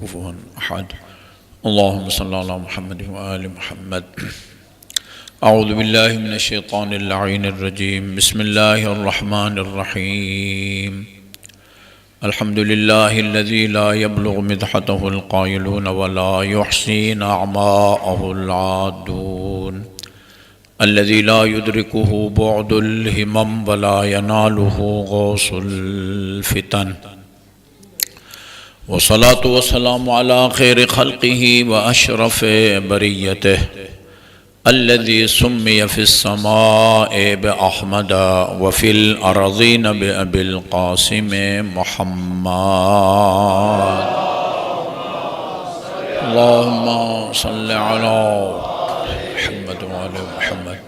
كفوا أحد اللهم صل على محمد وآل محمد أعوذ بالله من الشيطان اللعين الرجيم بسم الله الرحمن الرحيم الحمد لله الذي لا يبلغ مدحته القائلون ولا يحصي نعماءه العادون الذي لا يدركه بعد الهمم ولا يناله غوص الفتن والصلاة والسلام على خير خلقه وأشرف بريته الذي سمي في السماء بأحمد وفي الأرضين بأبي القاسم محمد اللهم صل على محمد وآل محمد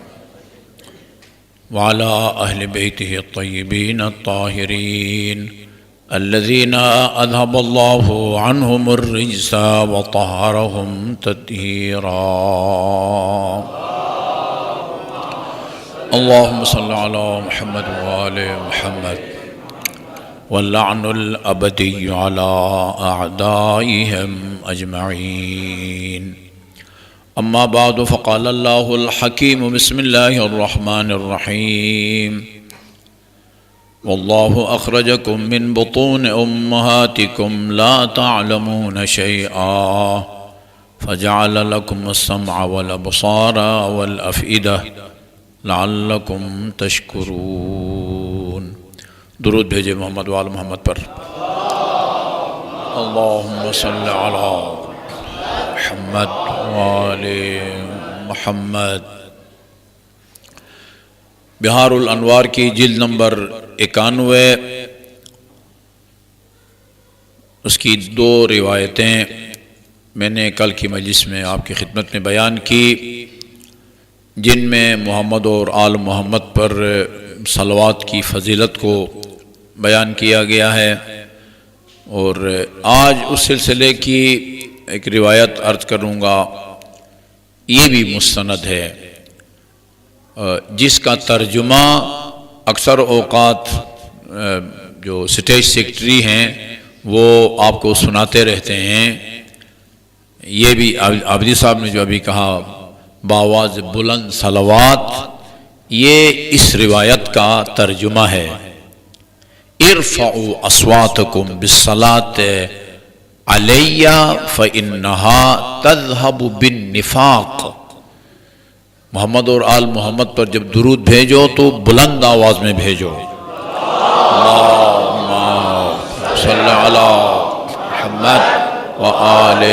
وعلى أهل بيته الطيبين الطاهرين الذين أذهب الله عنهم الرجس وطهرهم تطهيرا اللهم صل على محمد وآل محمد واللعن الأبدي على أعدائهم أجمعين أما بعد فقال الله الحكيم بسم الله الرحمن الرحيم والله أخرجكم من بطون أمهاتكم لا تعلمون شيئا فجعل لكم السمع والأبصار والأفئدة لعلكم تشكرون درود بھیجے محمد وآل محمد پر اللهم صل على محمد وآل محمد بہار الانوار کی جلد نمبر 91 اس کی 2 روایتیں میں نے کل کی مجلس میں آپ کی خدمت میں بیان کی جن میں محمد اور آل محمد پر صلوات کی فضیلت کو بیان کیا گیا ہے اور آج اس سلسلے کی ایک روایت عرض کروں گا یہ بھی مستند ہے جس کا ترجمہ اکثر اوقات جو اسٹیج سیکرٹری ہیں وہ آپ کو سناتے رہتے ہیں یہ بھی عابدی صاحب نے جو ابھی کہا بآواز بلند صلوات یہ اس روایت کا ترجمہ ہے ارفعوا اصواتکم بالصلاة علی فإنہا تذہب بالنفاق محمد اور آل محمد پر جب درود بھیجو تو بلند آواز میں بھیجو اللہم صلی علی محمد و آل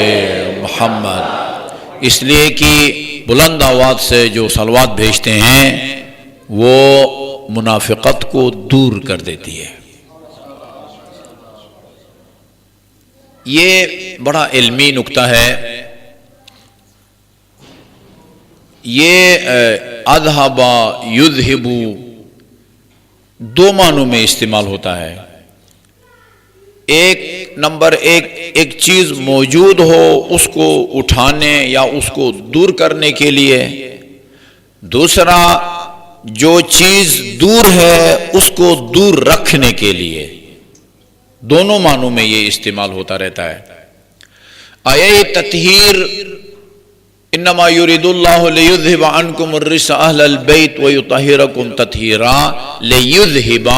محمد اس لیے کہ بلند آواز سے جو صلوات بھیجتے ہیں وہ منافقت کو دور کر دیتی ہے یہ بڑا علمی نکتہ ہے یہ اذہب یذہب 2 معنوں میں استعمال ہوتا ہے ایک چیز موجود ہو اس کو اٹھانے یا اس کو دور کرنے کے لیے دوسرا جو چیز دور ہے اس کو دور رکھنے کے لیے دونوں معنوں میں یہ استعمال ہوتا رہتا ہے آیہ تطہیر انما یرید اللہ لیذہب عنکم الرجس اہل البیت ویطہرکم تطہیرا لیذہب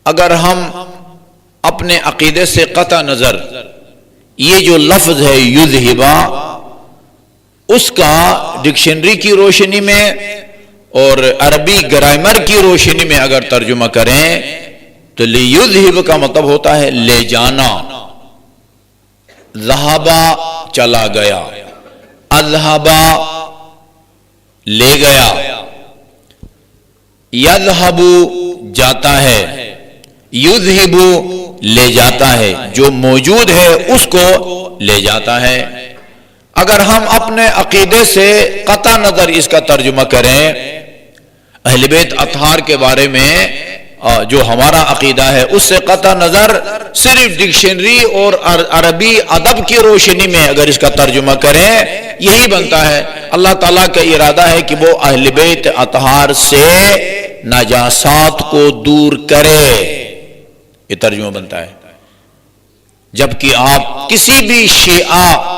اگر ہم اپنے عقیدے سے قطع نظر یہ جو لفظ ہے یذہبا اس کا ڈکشنری کی روشنی میں اور عربی گرامر کی روشنی میں اگر ترجمہ کریں تو لیذہب کا مطلب ہوتا ہے لے جانا ذہبا چلا گیا اذہبا لے گیا یذہب جاتا ہے یذہب لے جاتا ہے جو موجود ہے اس کو لے جاتا ہے اگر ہم اپنے عقیدے سے قطع نظر اس کا ترجمہ کریں اہل بیت اطہار کے بارے میں جو ہمارا عقیدہ ہے اس سے قطع نظر صرف ڈکشنری اور عربی ادب کی روشنی میں اگر اس کا ترجمہ کریں یہی بنتا ہے اللہ تعالیٰ کا ارادہ ہے کہ وہ اہل بیت اطہار سے نجاسات کو دور کرے، یہ ترجمہ بنتا ہے۔ جبکہ آپ کسی بھی شیعہ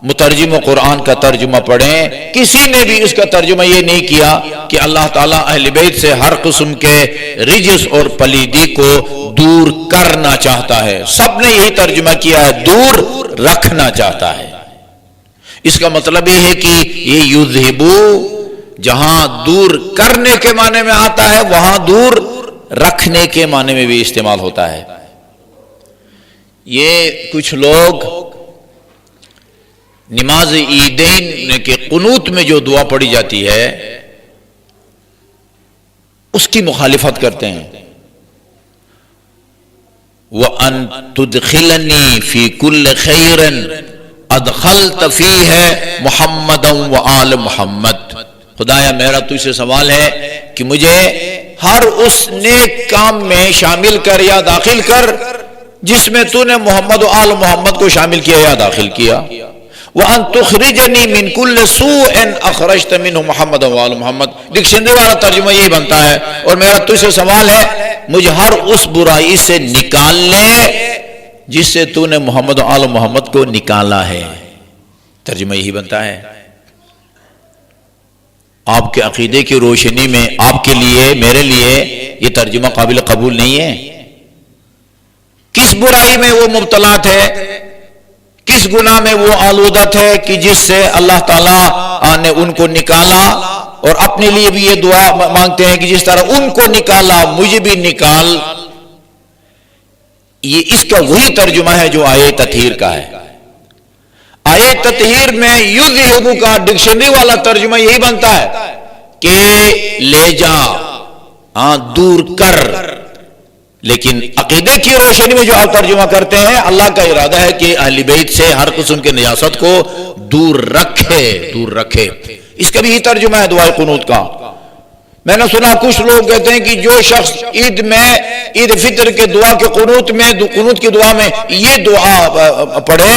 مترجم قرآن کا ترجمہ پڑھیں، کسی نے بھی اس کا ترجمہ یہ نہیں کیا کہ اللہ تعالیٰ اہل بیت سے ہر قسم کے رجس اور پلیدی کو دور کرنا چاہتا ہے. سب نے یہی ترجمہ کیا ہے، دور رکھنا چاہتا ہے. اس کا مطلب یہ ہے کہ یہ یذہبو جہاں دور کرنے کے معنی میں آتا ہے وہاں دور رکھنے کے معنی میں بھی استعمال ہوتا ہے. یہ کچھ لوگ نماز عیدین کے قنوت میں جو دعا پڑھی جاتی ہے اس کی مخالفت کرتے ہیں. وَأَن تُدْخِلَنِي فِي كُلِّ خَيْرٍ أَدْخَلْتَ فِيهِ مُحَمَّدًا وَآلَ محمد. خدایا میرا تجھ سے سوال ہے کہ مجھے ہر اس نیک کام میں شامل کر یا داخل کر جس میں تو نے محمد و آل محمد کو شامل کیا یا داخل کیا. وَأَن تُخْرِجَنِي مِن كُلِّ سُوءٍ أَخْرَجْتَ مِنْهُ محمد وآل محمد. ڈکشنری والا ترجمہ یہی بنتا ہے. اور میرا تجھ سے سوال ہے مجھے ہر اس برائی سے نکال لے جس سے تو نے محمد و آل محمد کو نکالا ہے. ترجمہ یہی بنتا ہے. آپ کے عقیدے کی روشنی میں آپ کے لیے میرے لیے یہ ترجمہ قابل قبول نہیں ہے. کس برائی میں وہ مبتلا تھے، کس گناہ میں وہ آلودت ہے کہ جس سے اللہ تعالیٰ نے ان کو نکالا، اور اپنے لیے بھی یہ دعا مانگتے ہیں کہ جس طرح ان کو نکالا مجھے بھی نکال. یہ اس کا وہی ترجمہ ہے جو آیے تطہیر کا ہے. آیے تطہیر میں یذہبو کا ڈکشنری والا ترجمہ یہی بنتا ہے کہ لے جا، دور کر. لیکن عقیدے کی روشنی میں جو آپ ترجمہ کرتے ہیں اللہ کا ارادہ ہے کہ اہل بیت سے ہر قسم کے نجاست کو دور رکھے، دور رکھے. اس کا بھی یہ ترجمہ ہے دعائے قنوت کا. میں نے سنا کچھ لوگ کہتے ہیں کہ جو شخص عید فطر کے دعا کے قنوت کی دعا میں یہ دعا پڑھے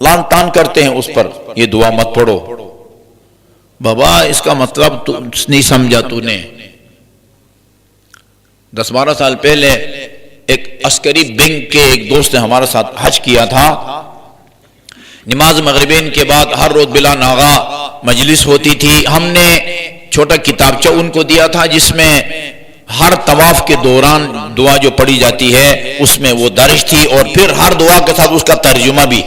لان تان کرتے ہیں اس پر، یہ دعا مت پڑھو. بابا اس کا مطلب تو نہیں سمجھا تو نے. 10-12 سال پہلے ایک عسکری بینک کے ایک دوست نے ہمارے ساتھ حج کیا تھا. نماز مغربین کے بعد ہر روز بلا ناغا مجلس ہوتی تھی. ہم نے چھوٹا کتابچہ ان کو دیا تھا جس میں ہر طواف کے دوران دعا جو پڑھی جاتی ہے اس میں وہ درج تھی، اور پھر ہر دعا کے ساتھ اس کا ترجمہ بھی.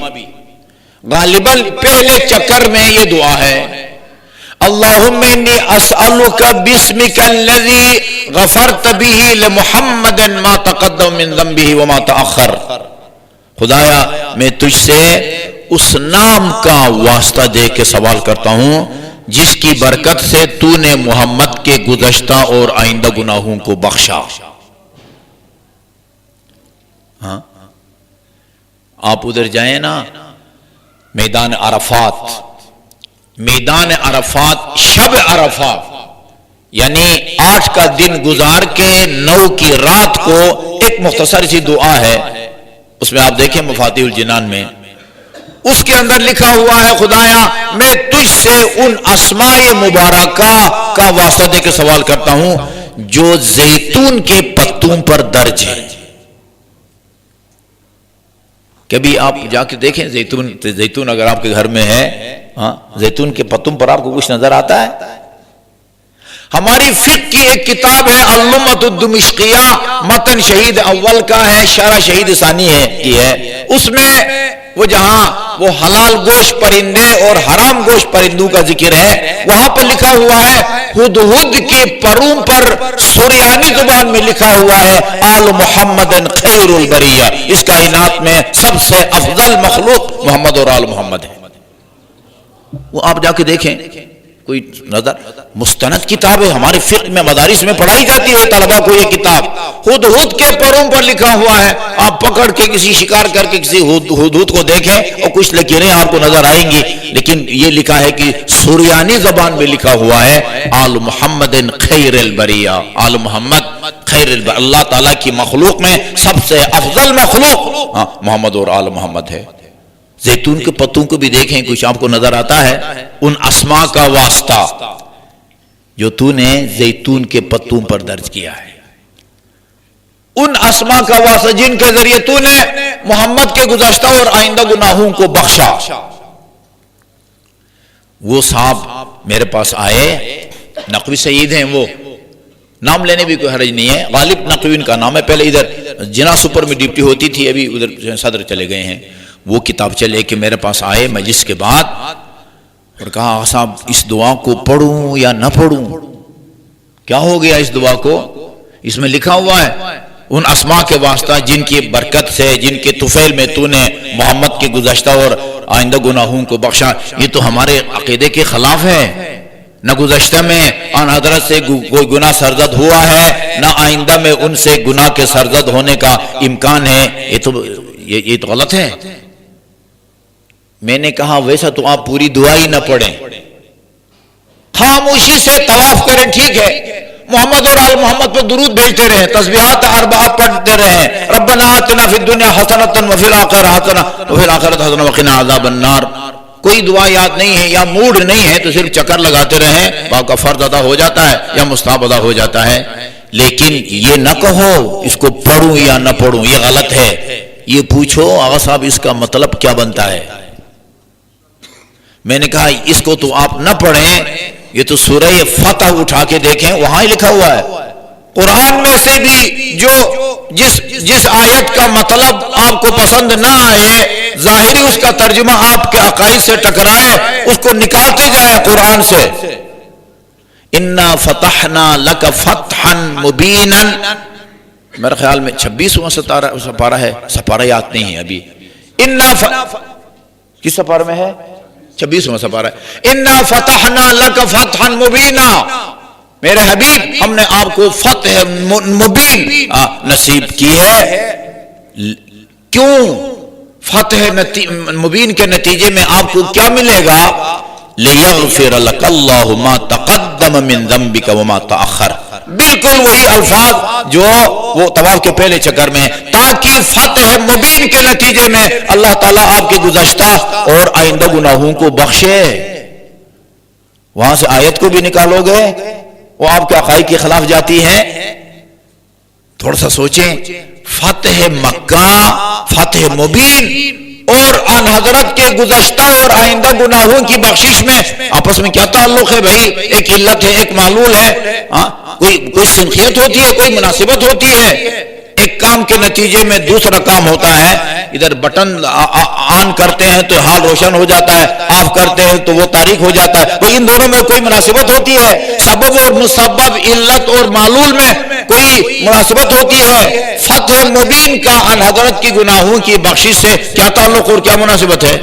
غالباً پہلے چکر میں یہ دعا ہے، اللہم انی اسألک باسمک الذی غفرت به لمحمد ما تقدم من ذنبه وما تأخر. خدایا میں تجھ سے اس نام کا واسطہ دے کے سوال کرتا ہوں جس کی برکت سے تو نے محمد کے گزشتہ اور آئندہ گناہوں کو بخشا. ہاں آپ ادھر جائیں نا میدان عرفات، شب عرفات یعنی 8 کا دن گزار کے 9 کی رات کو ایک مختصر سی دعا ہے. اس میں آپ دیکھیں مفاتیح الجنان میں اس کے اندر لکھا ہوا ہے خدایا میں تجھ سے ان اسماء مبارکہ کا واسطہ دے کے سوال کرتا ہوں جو زیتون کے پتوں پر درج ہے. کبھی آپ جا کے دیکھیں زیتون اگر آپ کے گھر میں ہے، زیتون کے پتوں پر آپ کو کچھ نظر آتا ہے؟ ہماری فقہ کی ایک کتاب ہے اللمۃ الدمشقیہ، متن شہید اول کا ہے، شرح شہید ثانی ہے. اس میں وہ جہاں وہ حلال گوشت پرندے اور حرام گوشت پرندوں کا ذکر ہے وہاں پر لکھا ہوا ہے ہدہد کے پروں پر سریانی زبان میں لکھا ہوا ہے آل محمد خیر البریہ، اس کائنات میں سب سے افضل مخلوق محمد اور آل محمد ہے. وہ آپ جا کے دیکھیں کوئی نظر مستند کتاب ہے، ہمارے فقہ میں مدارس میں پڑھائی جاتی ہے طلبہ کو یہ کتاب. ہدہد کے پروں پر لکھا ہوا ہے، آپ پکڑ کے کسی شکار کر کے کسی ہدہد کو دیکھیں اور کچھ لکیریں آپ کو نظر آئیں گی، لیکن یہ لکھا ہے کہ سریانی زبان میں لکھا ہوا ہے آل محمد خیر البریہ، آل محمد خیر البریہ، اللہ تعالیٰ کی مخلوق میں سب سے افضل مخلوق محمد اور آل محمد ہے. زیتون کے پتوں کو بھی دیکھیں کچھ آپ کو نظر آتا ہے ان اسماء کا واسطہ جو تو نے زیتون کے پتوں پر درج کیا ہے، ان اسماء کا واسطہ جن کے ذریعے تو نے محمد کے گزشتہ اور آئندہ گناہوں کو بخشا۔ وہ صاحب میرے پاس آئے، نقوی سعید ہیں، وہ نام لینے بھی کوئی حرج نہیں ہے، غالب نقوی ان کا نام ہے، پہلے ادھر جنا سپر میں ڈپٹی ہوتی تھی، ابھی ادھر صدر چلے گئے ہیں۔ وہ کتابچہ لے کے میرے پاس آئے مجلس کے بعد اور کہا آقا صاحب اس دعا کو پڑھوں یا نہ پڑھوں؟ کیا ہو گیا اس دعا کو؟ اس میں لکھا ہوا ہے ان اسماء کے واسطہ جن کی برکت سے، جن کے طفیل میں تو نے محمد کے گزشتہ اور آئندہ گناہوں کو بخشا۔ یہ تو ہمارے عقیدے کے خلاف ہے، نہ گزشتہ میں آن حضرت سے کوئی گناہ سرزد ہوا ہے، نہ آئندہ میں ان سے گناہ کے سرزد ہونے کا امکان ہے، یہ تو غلط ہے۔ میں نے کہا ویسا تو آپ پوری دعا ہی نہ پڑھیں، خاموشی سے طواف کریں، ٹھیک ہے، محمد اور آل محمد پہ درود بھیجتے رہیں، تسبیحات اربعہ پڑھتے رہیں، ربنا آتنا فی الدنیا حسنۃ وفی الآخرۃ حسنۃ وقنا عذاب النار۔ کوئی دعا یاد نہیں ہے یا موڈ نہیں ہے تو صرف چکر لگاتے رہیں، باپ کا فرض ادا ہو جاتا ہے یا مستحب ادا ہو جاتا ہے، لیکن یہ نہ کہو اس کو پڑھوں یا نہ پڑھوں، یہ غلط ہے۔ یہ پوچھو آغا صاحب اس کا مطلب کیا بنتا ہے؟ میں نے کہا اس کو تو آپ نہ پڑھیں، یہ تو سورہ فتح اٹھا کے دیکھیں، وہاں ہی لکھا ہوا ہے۔ قرآن میں سے بھی جس آیت کا مطلب آپ کو پسند نہ آئے، ظاہری اس کا ترجمہ آپ کے عقائد سے ٹکرائے، اس کو نکالتے جائیں قرآن سے۔ اِنَّا فَتَحْنَا لَكَ فَتْحًا مُبِينًا، میرے خیال میں 26واں سپارہ ہے، سپارہ یاد نہیں ہے ابھی۔ کس سپارہ میں ہے؟ 26واں سپارہ ہے۔ اِنَّا فَتَحْنَا لَكَ فَتْحًا مُبِينًا، میرے حبیب ہم نے آپ کو فتح مبین نصیب کی ہے۔ کیوں؟ فتح مبین کے نتیجے میں آپ کو کیا ملے گا؟ لِيَغْفِرَ لَكَ اللَّهُ مَا تَقَدَّمَ مِن ذَنبِكَ وَمَا تَأَخَّرَ، بالکل وہی الفاظ جو وہ طواف کے پہلے چکر میں، تاکہ فتح مبین کے نتیجے میں اللہ تعالیٰ آپ کے گزشتہ اور آئندہ گناہوں کو بخشے۔ وہاں سے آیت کو بھی نکالو گے، وہ آپ کے عقائد کے خلاف جاتی ہے۔ تھوڑا سا سوچیں، فتح مکہ، فتح مبین اور آن حضرت کے گزشتہ اور آئندہ گناہوں کی بخشش میں آپس میں کیا تعلق ہے بھائی؟ ایک علت ہے، ایک معلول ہے، کوئی سنخیت ہوتی ہے، کوئی مناسبت ہوتی ہے۔ ایک کام کے نتیجے میں دوسرا کام ہوتا ہے، ادھر بٹن آن کرتے ہیں تو حال روشن ہو جاتا ہے، آف کرتے ہیں تو وہ تاریک ہو جاتا ہے، کوئی ان دونوں میں کوئی مناسبت ہوتی ہے، سبب اور مسبب، علت اور معلول میں کوئی مناسبت ہوتی ہے۔ فتح مبین کا آن حضرت کی گناہوں کی بخشش سے کیا تعلق اور کیا مناسبت ہے؟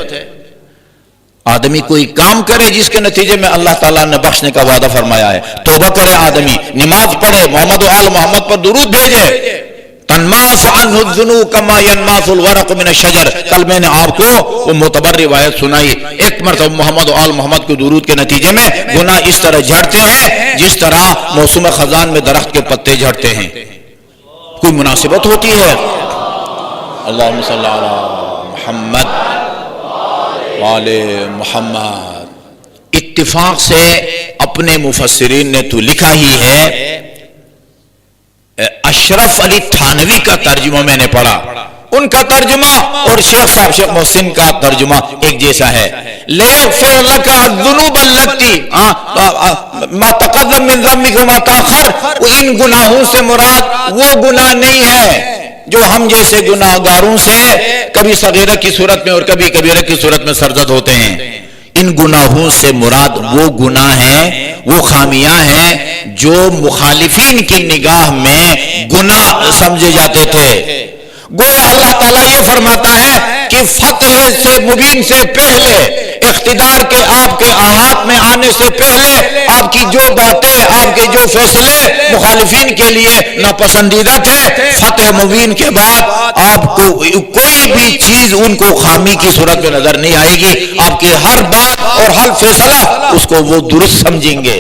آدمی کوئی کام کرے جس کے نتیجے میں اللہ تعالیٰ نے بخشنے کا وعدہ فرمایا ہے، توبہ کرے آدمی، نماز پڑھے، محمد و آل محمد پر درود بھیجے، تنماس عنہ الذنوب کما ینماس الورق من الشجر۔ کل میں نے آپ کو وہ معتبر روایت سنائی، ایک مرتبہ محمد و آل محمد کے درود کے نتیجے میں گناہ اس طرح جھڑتے ہیں جس طرح موسم خزان میں درخت کے پتے جھڑتے ہیں۔ کوئی مناسبت ہوتی ہے؟ اللہم صلی علی محمد وآل محمد۔ اتفاق سے اپنے مفسرین نے تو لکھا ہی ہے، اشرف علی تھانوی کا ترجمہ میں نے پڑھا، ان کا ترجمہ اور شیخ صاحب شیخ محسن کا ترجمہ ایک جیسا ہے۔ لِيَغْفِرْ لَكَ الذُّنُوبَ الَّتِي مَا تَقَدَّمَ مِن ذَنبِكَ وَمَا تَأَخَّرَ، ان گناہوں سے مراد وہ گناہ نہیں ہے جو ہم جیسے گناہ گاروں سے کبھی صغیرہ کی صورت میں اور کبھی کبیرہ کی صورت میں سرزد ہوتے ہیں۔ ان گناہوں سے مراد وہ گناہ ہیں، وہ خامیاں ہیں جو مخالفین کی نگاہ میں گناہ سمجھے جاتے تھے۔ گویا اللہ تعالیٰ یہ فرماتا ہے کہ فتح سے مبین سے پہلے، اقتدار کے آپ کے ہاتھ میں آنے سے پہلے، آپ کی جو باتیں، آپ کے جو فیصلے مخالفین کے لیے ناپسندیدہ تھے، فتح مبین کے بعد آپ کو کوئی بھی چیز ان کو خامی کی صورت میں نظر نہیں آئے گی، آپ کی ہر بات اور ہر فیصلہ اس کو وہ درست سمجھیں گے۔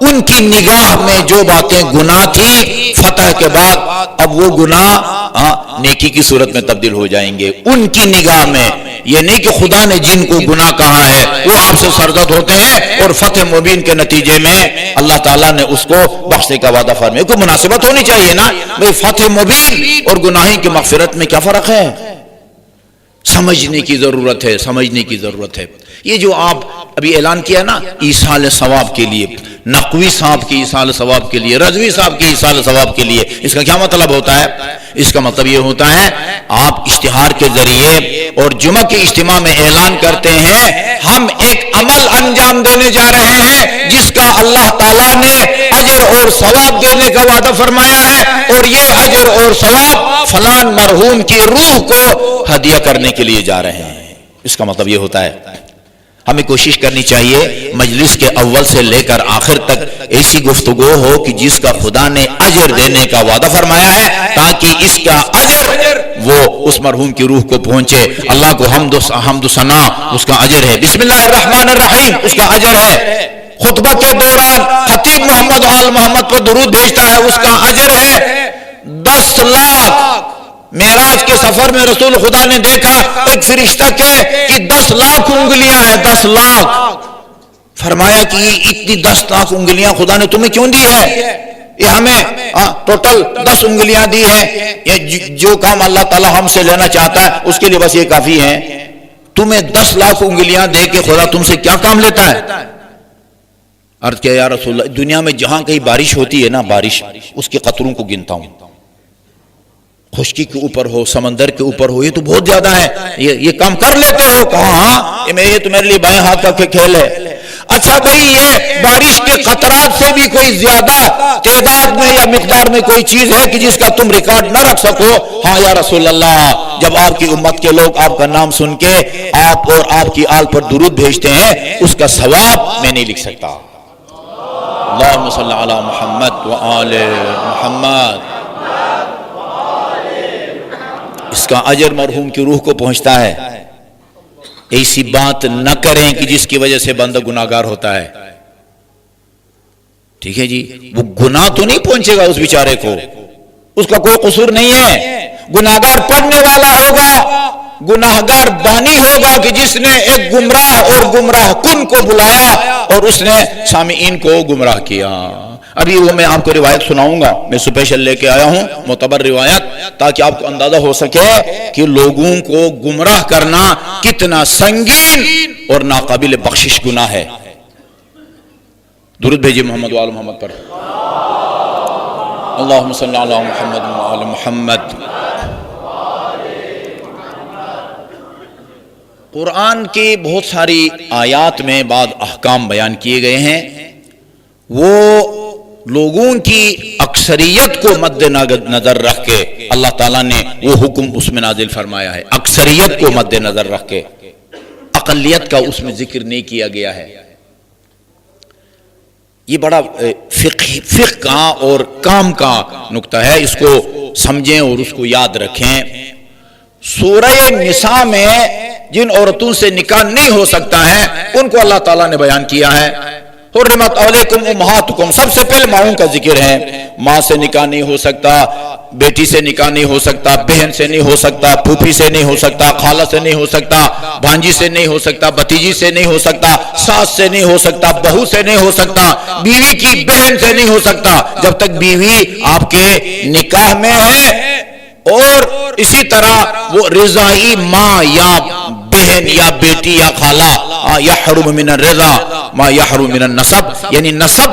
ان کی نگاہ میں جو باتیں گناہ تھی، فتح کے بعد اب وہ گناہ نیکی کی صورت میں تبدیل ہو جائیں گے۔ ان کی نگاہ میں یہ نہیں کہ خدا نے جن کو گناہ کہا ہے وہ آپ سے سرزد ہوتے ہیں اور فتح مبین کے نتیجے میں اللہ تعالیٰ نے اس کو بخشنے کا وعدہ فرمایا۔ کوئی مناسبت ہونی چاہیے نا بھئی، فتح مبین اور گناہی کی مغفرت میں کیا فرق ہے؟ سمجھنے کی ضرورت ہے، سمجھنے کی ضرورت ہے۔ یہ جو آپ ابھی اعلان کیا نا ایصال ثواب کے لیے، نقوی صاحب کی ایصال ثواب کے لیے، رضوی صاحب کی ایصال ثواب کے لیے، اس کا کیا مطلب ہوتا ہے؟ اس کا مطلب یہ ہوتا ہے آپ اشتہار کے ذریعے اور جمعہ کے اجتماع میں اعلان کرتے ہیں ہم ایک عمل انجام دینے جا رہے ہیں جس کا اللہ تعالیٰ نے اجر اور ثواب دینے کا وعدہ فرمایا ہے، اور یہ اجر اور ثواب فلان مرحوم کی روح کو ہدیہ کرنے کے لیے جا رہے ہیں۔ اس کا مطلب یہ ہوتا ہے ہمیں کوشش کرنی چاہیے مجلس کے اول سے لے کر آخر تک ایسی گفتگو ہو کہ جس کا خدا نے اجر دینے کا وعدہ فرمایا ہے، تاکہ اس کا اجر وہ اس مرحوم کی روح کو پہنچے۔ اللہ کو حمد و ثنا اس کا اجر ہے، بسم اللہ الرحمن الرحیم اس کا اجر ہے، خطبہ کے دوران خطیب محمد آل محمد پر درود بھیجتا ہے اس کا اجر ہے۔ 10 لاکھ معراج کے سفر میں رسول خدا نے دیکھا ایک فرشتہ کہ 10 لاکھ انگلیاں ہیں، 10 لاکھ۔ فرمایا کہ یہ اتنی 10 لاکھ انگلیاں خدا نے تمہیں کیوں دی ہے؟ یہ ہمیں ٹوٹل 10 انگلیاں دی ہیں، یہ جو کام اللہ تعالیٰ ہم سے لینا چاہتا ہے اس کے لیے بس یہ کافی ہے۔ تمہیں 10 لاکھ انگلیاں دے کے خدا تم سے کیا کام لیتا ہے؟ عرض کیا یا رسول اللہ، دنیا میں جہاں کہیں بارش ہوتی ہے نا، بارش اس کے قطروں کو گنتا ہوں، خشکی کے اوپر ہو، سمندر کے اوپر ہو، یہ تو بہت زیادہ ہے، یہ کام کر لیتے ہو؟ کہاں ہاں یہ تو میرے لیے بائیں ہاتھ کا کھیل ہے۔ اچھا بھائی یہ بارش کے قطرات سے بھی کوئی زیادہ تعداد میں یا مقدار میں کوئی چیز ہے کہ جس کا تم ریکارڈ نہ رکھ سکو؟ ہاں یا رسول اللہ، جب آپ کی امت کے لوگ آپ کا نام سن کے آپ اور آپ کی آل پر درود بھیجتے ہیں اس کا ثواب میں نہیں لکھ سکتا۔ اللہم صلی علی محمد و آل محمد، اس کا اجر مرحوم کی روح کو پہنچتا ہے۔ ایسی بات نہ کریں کہ جس کی وجہ سے بندہ گناہگار ہوتا ہے، ٹھیک ہے جی؟ وہ گناہ تو نہیں پہنچے گا اس بیچارے کو، اس کا کوئی قصور نہیں ہے، گناہگار پڑھنے والا ہوگا، گناہگار بانی ہوگا کہ جس نے ایک گمراہ اور گمراہ کن کو بلایا اور اس نے سامعین کو گمراہ کیا۔ ابھی وہ میں آپ کو روایت سناؤں گا، میں سپیشل لے کے آیا ہوں معتبر روایت، تاکہ آپ کو اندازہ ہو سکے کہ لوگوں کو گمراہ کرنا کتنا سنگین اور ناقابل بخشش گناہ ہے۔ درود بھیجیے محمد و آل محمد پر، اللہم صلی علی محمد و آل محمد۔ قرآن کی بہت ساری آیات میں بعض احکام بیان کیے گئے ہیں، وہ لوگوں کی اکثریت کو مد نظر رکھ کے اللہ تعالیٰ نے وہ حکم اس میں نازل فرمایا ہے، اکثریت کو مد نظر رکھ کے، اقلیت کا اس میں ذکر نہیں کیا گیا ہے۔ یہ بڑا فقہ کا اور کام کا نقطہ ہے، اس کو سمجھیں اور اس کو یاد رکھیں۔ سورہ نساء میں جن عورتوں سے نکاح نہیں ہو سکتا ہے ان کو اللہ تعالیٰ نے بیان کیا ہے، حرمت علیکم امہاتکم، سب سے پہلے ماؤں کا ذکر ہے۔ ماں سے نکاح نہیں ہو سکتا، بیٹی سے نکاح نہیں ہو سکتا، بہن سے نہیں ہو سکتا، پھوپھی سے نہیں ہو سکتا، خالہ سے نہیں ہو سکتا، بھانجی سے نہیں ہو سکتا، بھتیجی سے نہیں ہو سکتا، ساس سے نہیں ہو سکتا، بہو سے نہیں ہو سکتا، بیوی کی بہن سے نہیں ہو سکتا جب تک بیوی آپ کے نکاح میں ہے۔ اور اسی طرح وہ رضائی ماں یا بہن یا بیٹی یا خالہ، یحرم من الرضا ما یحرم من النسب، یعنی نسب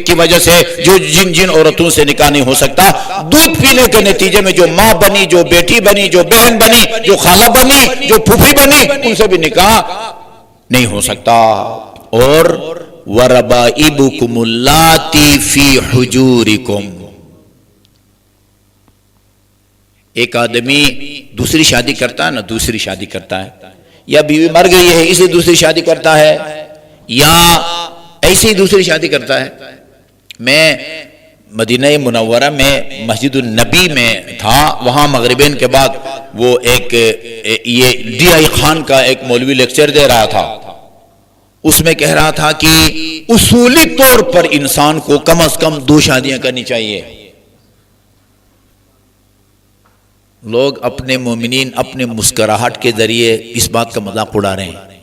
کی وجہ سے جو جن عورتوں سے نکاح نہیں ہو سکتا، دودھ پینے کے نتیجے میں جو ماں بنی، جو بیٹی بنی، جو بہن بنی، جو خالہ بنی، جو پھوپھی بنی، ان سے بھی نکاح نہیں ہو سکتا۔ اور وَرَبَائِبُكُمُ اللَّاتِي فِي حُجُورِكُمْ، ایک آدمی دوسری شادی کرتا ہے نا، دوسری شادی کرتا ہے، یا بیوی مر گئی ہے اسے دوسری شادی کرتا ہے، یا ایسی دوسری شادی کرتا ہے۔ میں مدینہ منورہ میں مسجد النبی میں تھا، وہاں مغربین کے بعد وہ ایک یہ ڈی آئی خان کا ایک مولوی لیکچر دے رہا تھا، اس میں کہہ رہا تھا کہ اصولی طور پر انسان کو کم از کم 2 شادیاں کرنی چاہیے۔ لوگ اپنے مومنین اپنے مسکراہٹ کے ذریعے اس بات کا مذاق اڑا رہے ہیں۔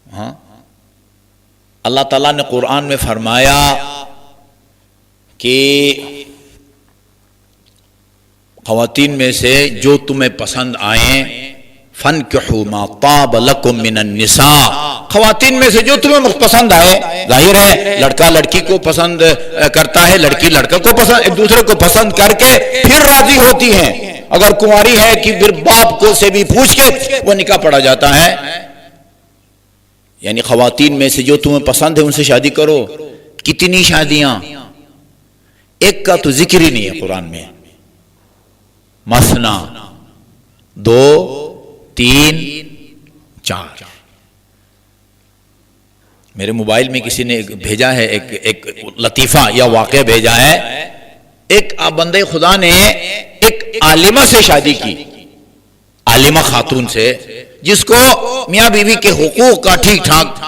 ہاں، اللہ تعالیٰ نے قرآن میں فرمایا کہ خواتین میں سے جو تمہیں پسند آئیں، فَانْكِحُوا مَا طَابَ لَكُم مِّنَ النِّسَاءِ، خواتین میں سے جو تمہیں پسند آئے. ظاہر ہے لڑکا لڑکی کو پسند کرتا ہے، لڑکی لڑکا کو پسند، ایک دوسرے کو پسند کر کے پھر راضی ہوتی ہیں. اگر کنواری ہے کہ پھر باپ کو سے بھی پوچھ کے وہ نکاح پڑا جاتا ہے. یعنی خواتین میں سے جو تمہیں پسند ہے ان سے شادی کرو. کتنی شادیاں، ایک کا تو ذکر ہی نہیں ہے قرآن میں. مثنا، 2، 3، 4. میرے موبائل میں کسی نے بھیجا ہے ایک لطیفہ یا واقعہ بھیجا ہے. ایک بندے خدا نے ایک عالمہ سے شادی کی، عالمہ خاتون سے، جس کو میاں بیوی کے حقوق کا ٹھیک ٹھاک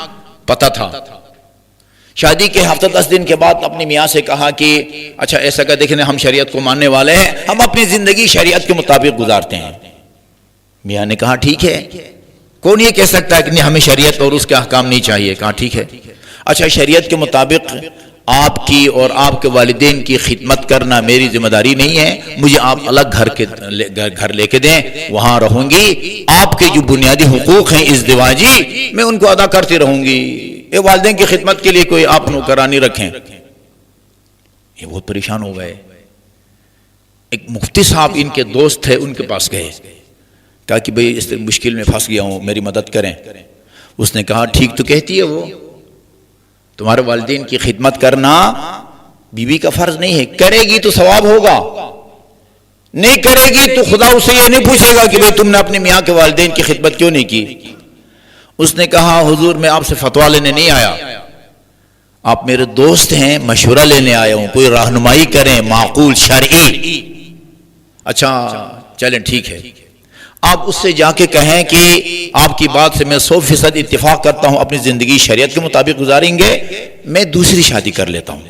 پتہ تھا. شادی کے ہفتہ 10 دن کے بعد اپنی میاں سے کہا کہ اچھا ایسا کہ دیکھیں ہم شریعت کو ماننے والے ہیں، ہم اپنی زندگی شریعت کے مطابق گزارتے ہیں. میاں نے کہا ٹھیک ہے، کون یہ کہہ سکتا ہے کہ نہیں ہمیں شریعت اور اس کے احکام نہیں چاہیے. کہا ٹھیک ہے. اچھا شریعت کے مطابق آپ کی اور آپ کے والدین کی خدمت کرنا میری ذمہ داری نہیں ہے، مجھے آپ الگ گھر لے کے دیں، وہاں رہوں گی، آپ کے جو بنیادی حقوق ہیں ازدواجی میں ان کو ادا کرتی رہوں گی. یہ والدین کی خدمت کے لیے کوئی آپ نوکرانی رکھیں. یہ بہت پریشان ہو گئے. ایک مفتی صاحب ان کے دوست تھے، ان کے پاس گئے، کہا کہ بھئی اس مشکل میں پھنس گیا ہوں، میری مدد کریں. اس نے کہا ٹھیک تو کہتی ہے وہ، تمہارے والدین کی خدمت کرنا بیوی کا فرض نہیں ہے، کرے گی تو ثواب ہوگا، نہیں کرے گی تو خدا اسے یہ نہیں پوچھے گا کہ بھئی تم نے اپنے میاں کے والدین کی خدمت کیوں نہیں کی. اس نے کہا حضور میں آپ سے فتویٰ لینے نہیں آیا، آپ میرے دوست ہیں، مشورہ لینے آیا ہوں، کوئی رہنمائی کریں معقول شرعی. اچھا چلیں ٹھیک ہے، آپ اس سے جا کے کہیں کہ آپ کی بات سے میں 100% اتفاق کرتا ہوں، اپنی زندگی شریعت کے مطابق گزاریں گے، میں دوسری شادی کر لیتا ہوں،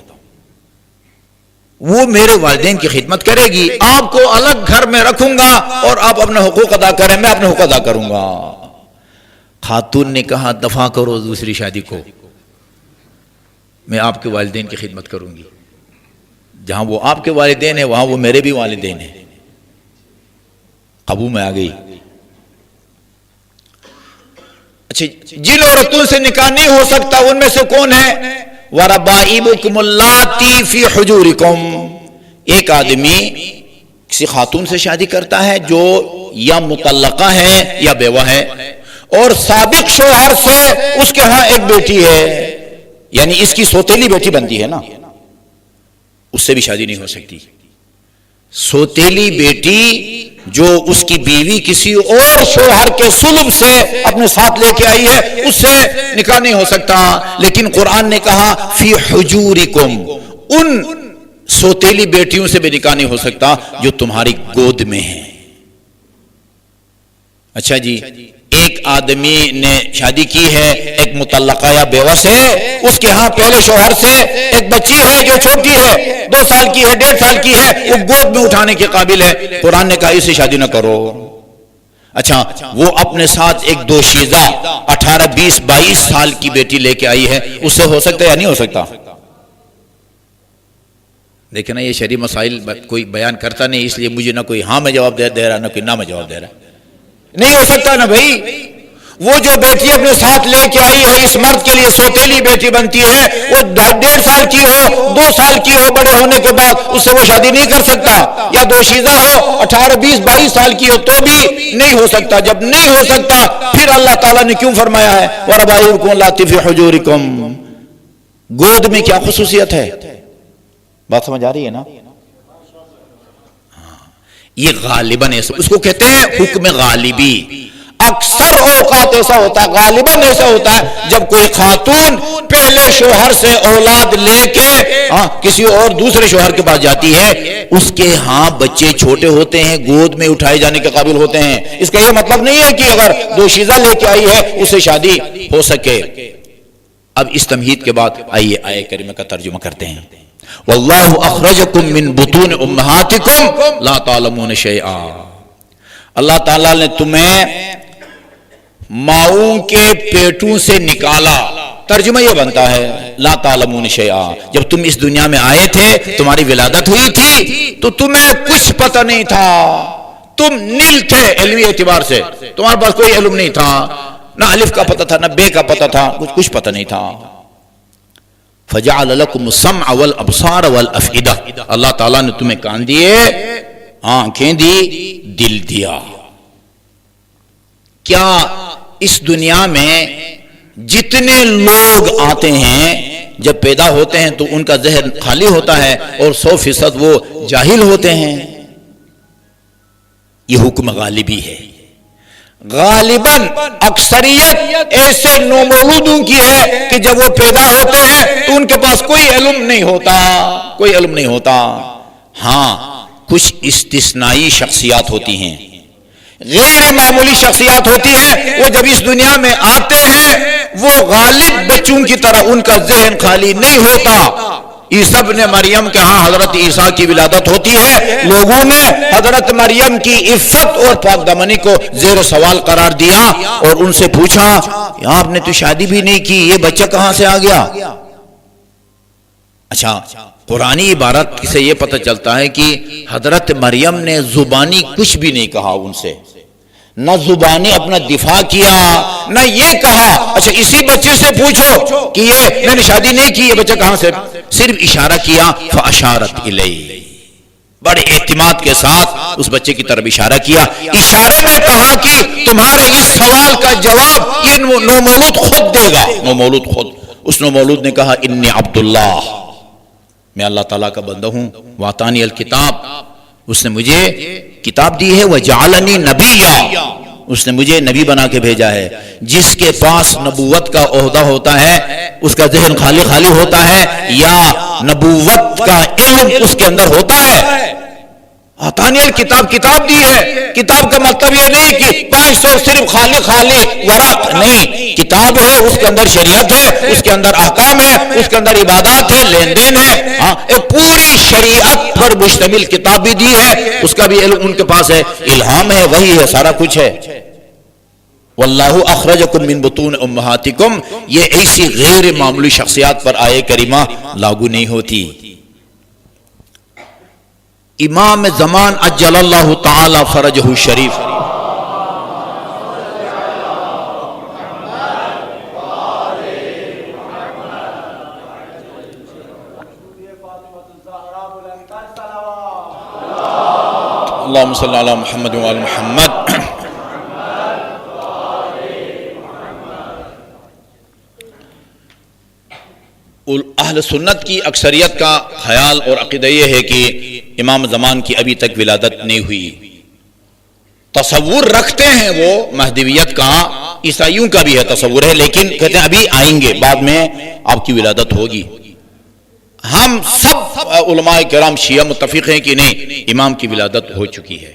وہ میرے والدین کی خدمت کرے گی، آپ کو الگ گھر میں رکھوں گا اور آپ اپنے حقوق ادا کریں، میں اپنے حقوق ادا کروں گا. خاتون نے کہا دفع کرو دوسری شادی کو، میں آپ کے والدین کی خدمت کروں گی، جہاں وہ آپ کے والدین ہیں وہاں وہ میرے بھی والدین ہیں. قابو میں آ گئی. اچھا جن عورتوں سے نکاح نہیں ہو سکتا ان میں سے کون ہے؟ وَرَبَائِبُكُمُ اللَّاتِي فِي حُجُورِكُمْ. ایک آدمی کسی خاتون سے شادی کرتا ہے جو یا مطلقہ ہے یا بیوہ ہے، اور سابق شوہر سے اس کے ہاں ایک بیٹی ہے، یعنی اس کی سوتیلی بیٹی بنتی ہے نا، اس سے بھی شادی نہیں ہو سکتی. سوتیلی بیٹی جو اس کی بیوی کسی اور شوہر کے سلب سے اپنے ساتھ لے کے آئی ہے، اس سے نکاح نہیں ہو سکتا. لیکن قرآن نے کہا فی حجورکم، ان سوتیلی بیٹیوں سے بھی نکاح نہیں ہو سکتا جو تمہاری گود میں ہیں. اچھا جی، ایک آدمی نے شادی کی ہے ایک مطلقہ یا بیوہ سے، اس کے ہاں پہلے شوہر سے ایک بچی ہے جو چھوٹی ہے، 2 سال کی ہے، 1.5 سال کی ہے، وہ گود میں اٹھانے کے قابل ہے. قرآن نے کہا اسے شادی نہ کرو. اچھا وہ اپنے ساتھ ایک دوشیزہ 18، 20، 22 سال کی بیٹی لے کے آئی ہے، اس سے ہو سکتا ہے یا نہیں ہو سکتا؟ دیکھیں نا یہ شرعی مسائل کوئی بیان کرتا نہیں، اس لیے مجھے نہ کوئی ہاں میں جواب دے رہا، نہ کوئی نہ میں جواب دے رہا. نہیں ہو سکتا نا بھائی. وہ جو بیٹی اپنے ساتھ لے کے آئی ہے اس مرد کے لیے سوتیلی بیٹی بنتی ہے، وہ 1.5 سال کی ہو، 2 سال کی ہو، بڑے ہونے کے بعد اس سے وہ شادی نہیں کر سکتا. یا دوشیزہ ہو 18، 20، 22 سال کی ہو تو بھی نہیں ہو سکتا. جب نہیں ہو سکتا پھر اللہ تعالیٰ نے کیوں فرمایا ہے وَرَبَائِبُكُمُ اللَّاتِي فِي حُجُورِكُمْ؟ گود میں کیا خصوصیت ہے؟ بات سمجھ آ رہی ہے نا؟ یہ غالباً اس کو کہتے ہیں حکم غالبی. اکثر اوقات ایسا ہوتا ہے، غالباً ایسا ہوتا ہے جب کوئی خاتون پہلے شوہر سے اولاد لے کے کسی اور دوسرے شوہر کے پاس جاتی ہے، اس کے ہاں بچے چھوٹے ہوتے ہیں، گود میں اٹھائے جانے کے قابل ہوتے ہیں. اس کا یہ مطلب نہیں ہے کہ اگر دوشیزہ لے کے آئی ہے اس سے شادی ہو سکے. اب اس تمہید کے بعد آئیے آیے کریمہ کا ترجمہ کرتے ہیں. واللہ اخرجکم من بطون امہاتکم لا تعلمون شیئا. اللہ تعالیٰ نے تمہیں ماؤں کے پیٹوں سے نکالا. ترجمہ یہ بنتا ہے لا تعلمون شیئا، جب تم اس دنیا میں آئے تھے تمہاری ولادت ہوئی تھی تو تمہیں کچھ پتہ نہیں تھا، تم نیل تھے علمی اعتبار سے، تمہارے پاس کوئی علم نہیں تھا، نہ الف کا پتہ تھا نہ بے کا پتہ تھا، کچھ پتہ نہیں تھا. فجعل لكم السمع والابصار والافئدہ، اللہ تعالیٰ نے تمہیں کان دیے، آنکھیں دی، دل دیا. کیا اس دنیا میں جتنے لوگ آتے ہیں جب پیدا ہوتے ہیں تو ان کا ذہن خالی ہوتا ہے اور 100% وہ جاہل ہوتے ہیں؟ یہ حکم غالبی ہے. غالباً اکثریت ایسے نومولودوں کی ہے کہ جب وہ پیدا ہوتے ہیں تو ان کے پاس کوئی علم نہیں ہوتا، کوئی علم نہیں ہوتا. ہاں کچھ استثنائی شخصیات ہوتی ہیں، غیر معمولی شخصیات ہوتی ہیں، وہ جب اس دنیا میں آتے ہیں وہ غالب بچوں کی طرح ان کا ذہن خالی نہیں ہوتا. عیسیٰ ابن مریم کے ہاں حضرت عیسیٰ کی ولادت ہوتی ہے، لوگوں نے حضرت مریم کی عفت اور پاک دامنی کو زیر سوال قرار دیا اور ان سے پوچھا آپ نے تو شادی بھی نہیں کی، یہ بچہ کہاں سے آ گیا؟ اچھا، قرآنی عبارت سے یہ پتہ چلتا ہے کہ حضرت مریم نے زبانی کچھ بھی نہیں کہا ان سے، نہ زبانی اپنا دفاع کیا، نہ یہ کہا اچھا اسی بچے سے پوچھو کہ یہ میں نے شادی نہیں کی، یہ بچہ کہاں سے، صرف اشارہ کیا. فاشارت الیہ، بڑے اعتماد کے ساتھ اس بچے کی طرف اشارہ کیا، اشارے میں کہا کہ تمہارے اس سوال کا جواب یہ نومولود خود دے گا. نومولود خود، اس نومولود نے کہا انی عبداللہ، میں اللہ تعالیٰ کا بندہ ہوں، واتانی الکتاب، اس نے مجھے کتاب دی ہے، وجعلنی نبیا، اس نے مجھے نبی بنا کے بھیجا ہے. جس کے پاس نبوت کا عہدہ ہوتا ہے اس کا ذہن خالی خالی ہوتا ہے یا نبوت کا علم اس کے اندر ہوتا ہے؟ آتانی الکتاب، کتاب دی ہے. کتاب کا مطلب یہ نہیں کہ 500 صرف خالی خالی ورق نہیں، کتاب ہے، اس کے اندر شریعت ہے، اس کے اندر احکام ہے، اس کے اندر عبادات ہے، لین دین ہے. ایک پوری شریعت پر مشتمل کتاب بھی دی ہے، اس کا بھی علم ان کے پاس ہے، الہام ہے، وہی ہے، سارا کچھ ہے. واللہ اخرجکم من بطون امہاتکم، یہ ایسی غیر معمولی شخصیات پر آیے کریمہ لاگو نہیں ہوتی. امام زمان اجل اللہ تعالی فرجہ الشریف، اللہم صلی علی محمد وعلی محمد. اہل سنت کی اکثریت کا خیال اور عقیدہ یہ ہے کہ امام زمان کی ابھی تک ولادت نہیں ہوئی. تصور رکھتے ہیں وہ مہدویت کا، عیسائیوں کا بھی ہے تصور ہے، لیکن کہتے ہیں ابھی آئیں گے، بعد میں آپ کی ولادت ہوگی. ہم سب علماء کرام شیعہ متفق ہیں کہ نہیں، امام کی ولادت ہو چکی ہے.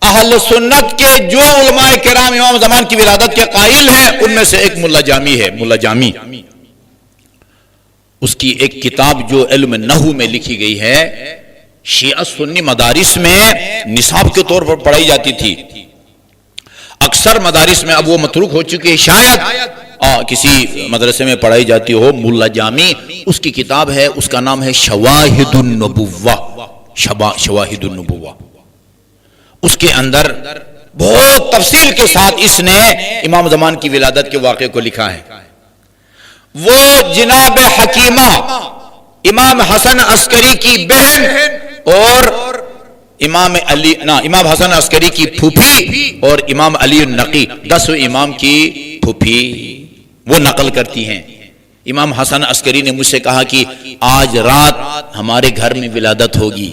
اہل سنت کے جو علماء کرام امام زمان کی ولادت کے قائل ہیں ان میں سے ایک ملا جامی ہے. ملا جامی، اس کی ایک کتاب جو علم نحو میں لکھی گئی ہے، شیعہ سنی مدارس میں نصاب کے طور پر پڑھائی جاتی تھی. اکثر مدارس میں اب وہ متروک ہو چکی ہے، شاید کسی مدرسے میں پڑھائی جاتی ہو. ملا جامی، اس کی کتاب ہے، اس کا نام ہے شواہد النبوہ. شواہد النبوہ، اس کے اندر بہت تفصیل کے ساتھ اس نے امام زمان کی ولادت کے واقعے کو لکھا ہے. وہ جناب حکیمہ امام حسن عسکری کی بہن اور امام حسن عسکری کی پھوپھی اور امام علی النقی 10 امام کی پھوپھی وہ نقل کرتی ہیں. امام حسن عسکری نے مجھ سے کہا کہ آج رات ہمارے گھر میں ولادت ہوگی.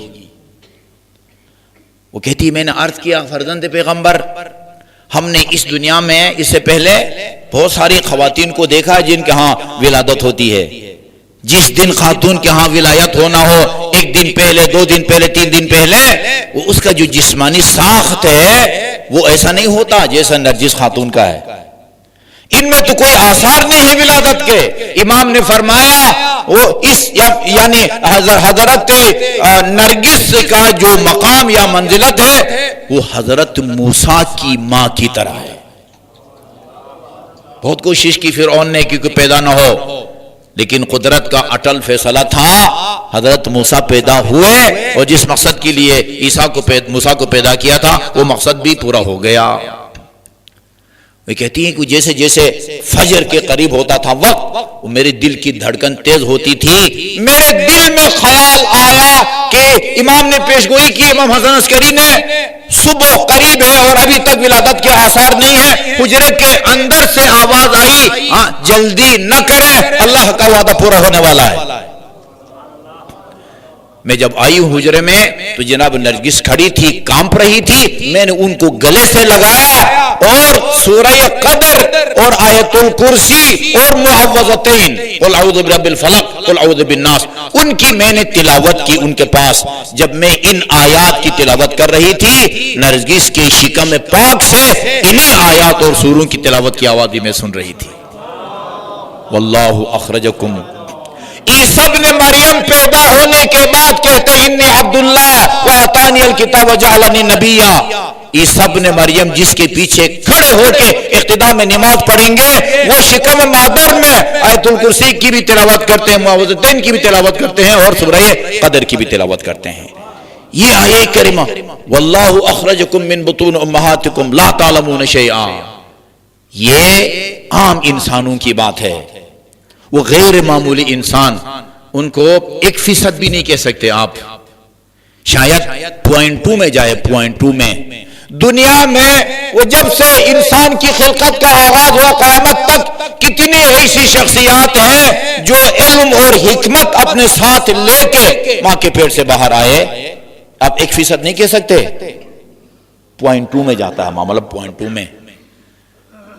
وہ کہتی میں نے عرض کیا فرزند پیغمبر، ہم نے اس دنیا میں اس سے پہلے بہت ساری خواتین کو دیکھا جن کے ہاں ولادت ہوتی ہے. جس دن خاتون کے ہاں ولایت ہونا ہو، 1 دن پہلے، 2 دن پہلے، 3 دن پہلے، وہ اس کا جو جسمانی ساخت ہے وہ ایسا نہیں ہوتا جیسا نرجس خاتون کا ہے. ان میں تو کوئی آثار نہیں ہے ولادت کے. امام نے فرمایا وہ اس یعنی حضرت نرگس کا جو مقام یا منزلت ہے وہ حضرت موسیٰ کی ماں کی طرح ہے. بہت کوشش کی فرعون نے کہ کوئی پیدا نہ ہو، لیکن قدرت کا اٹل فیصلہ تھا، حضرت موسیٰ پیدا ہوئے اور جس مقصد کے لیے موسیٰ کو پیدا کیا تھا وہ مقصد بھی پورا ہو گیا۔ وہ کہتی ہیں کہ جیسے جیسے فجر کے قریب ہوتا تھا وقت، میرے دل کی دھڑکن تیز ہوتی تھی، میرے دل میں خیال آیا کہ امام نے پیشگوئی کی، امام حسن عسکری نے، صبح قریب ہے اور ابھی تک ولادت کے آثار نہیں ہے۔ حجرے کے اندر سے آواز آئی، جلدی نہ کرے، اللہ کا وعدہ پورا ہونے والا ہے۔ میں جب آئی ہوں حجرے میں تو جناب نرگس کھڑی تھی، کانپ رہی تھی، میں نے ان کو گلے سے لگایا اور سورہ قدر اور آیت الکرسی اور معوذتین، قل اعوذ برب الفلق، قل اعوذ بالناس، ان کی میں نے تلاوت کی ان کے پاس۔ جب میں ان آیات کی تلاوت کر رہی تھی، نرگس کے شکم پاک سے انہی آیات اور سوروں کی تلاوت کی آواز بھی میں سن رہی تھی۔ واللہ اخرجکم، عیسیٰ ابن مریم پیدا ہونے کے بعد کہتے ہیں انی عبداللہ وآتانی الکتاب وجعلنی نبیا۔ عیسیٰ ابن مریم جس کے پیچھے کھڑے ہو کے اقتداء میں نماز پڑھیں گے، وہ شکم مادر میں آیت الکرسی کی بھی تلاوت کرتے ہیں، معوذتین کی بھی تلاوت کرتے ہیں اور سورہ قدر کی بھی تلاوت کرتے ہیں۔ یہ آیہ کریمہ واللہ اخرجکم من بطون امہاتکم لا تعلمون شیئا، یہ عام انسانوں کی بات ہے۔ وہ غیر معمولی انسان، ان کو 1% بھی نہیں کہہ سکتے آپ، شاید 0.2 میں جائے، 0.2 میں۔ دنیا میں وہ جب سے انسان کی خلقت کا آغاز ہوا قیامت تک کتنی ایسی شخصیات ہیں جو علم اور حکمت اپنے ساتھ لے کے ماں کے پیٹ سے باہر آئے، آپ 1% نہیں کہہ سکتے، 0.2 میں جاتا ہے معاملہ، 0.2 میں۔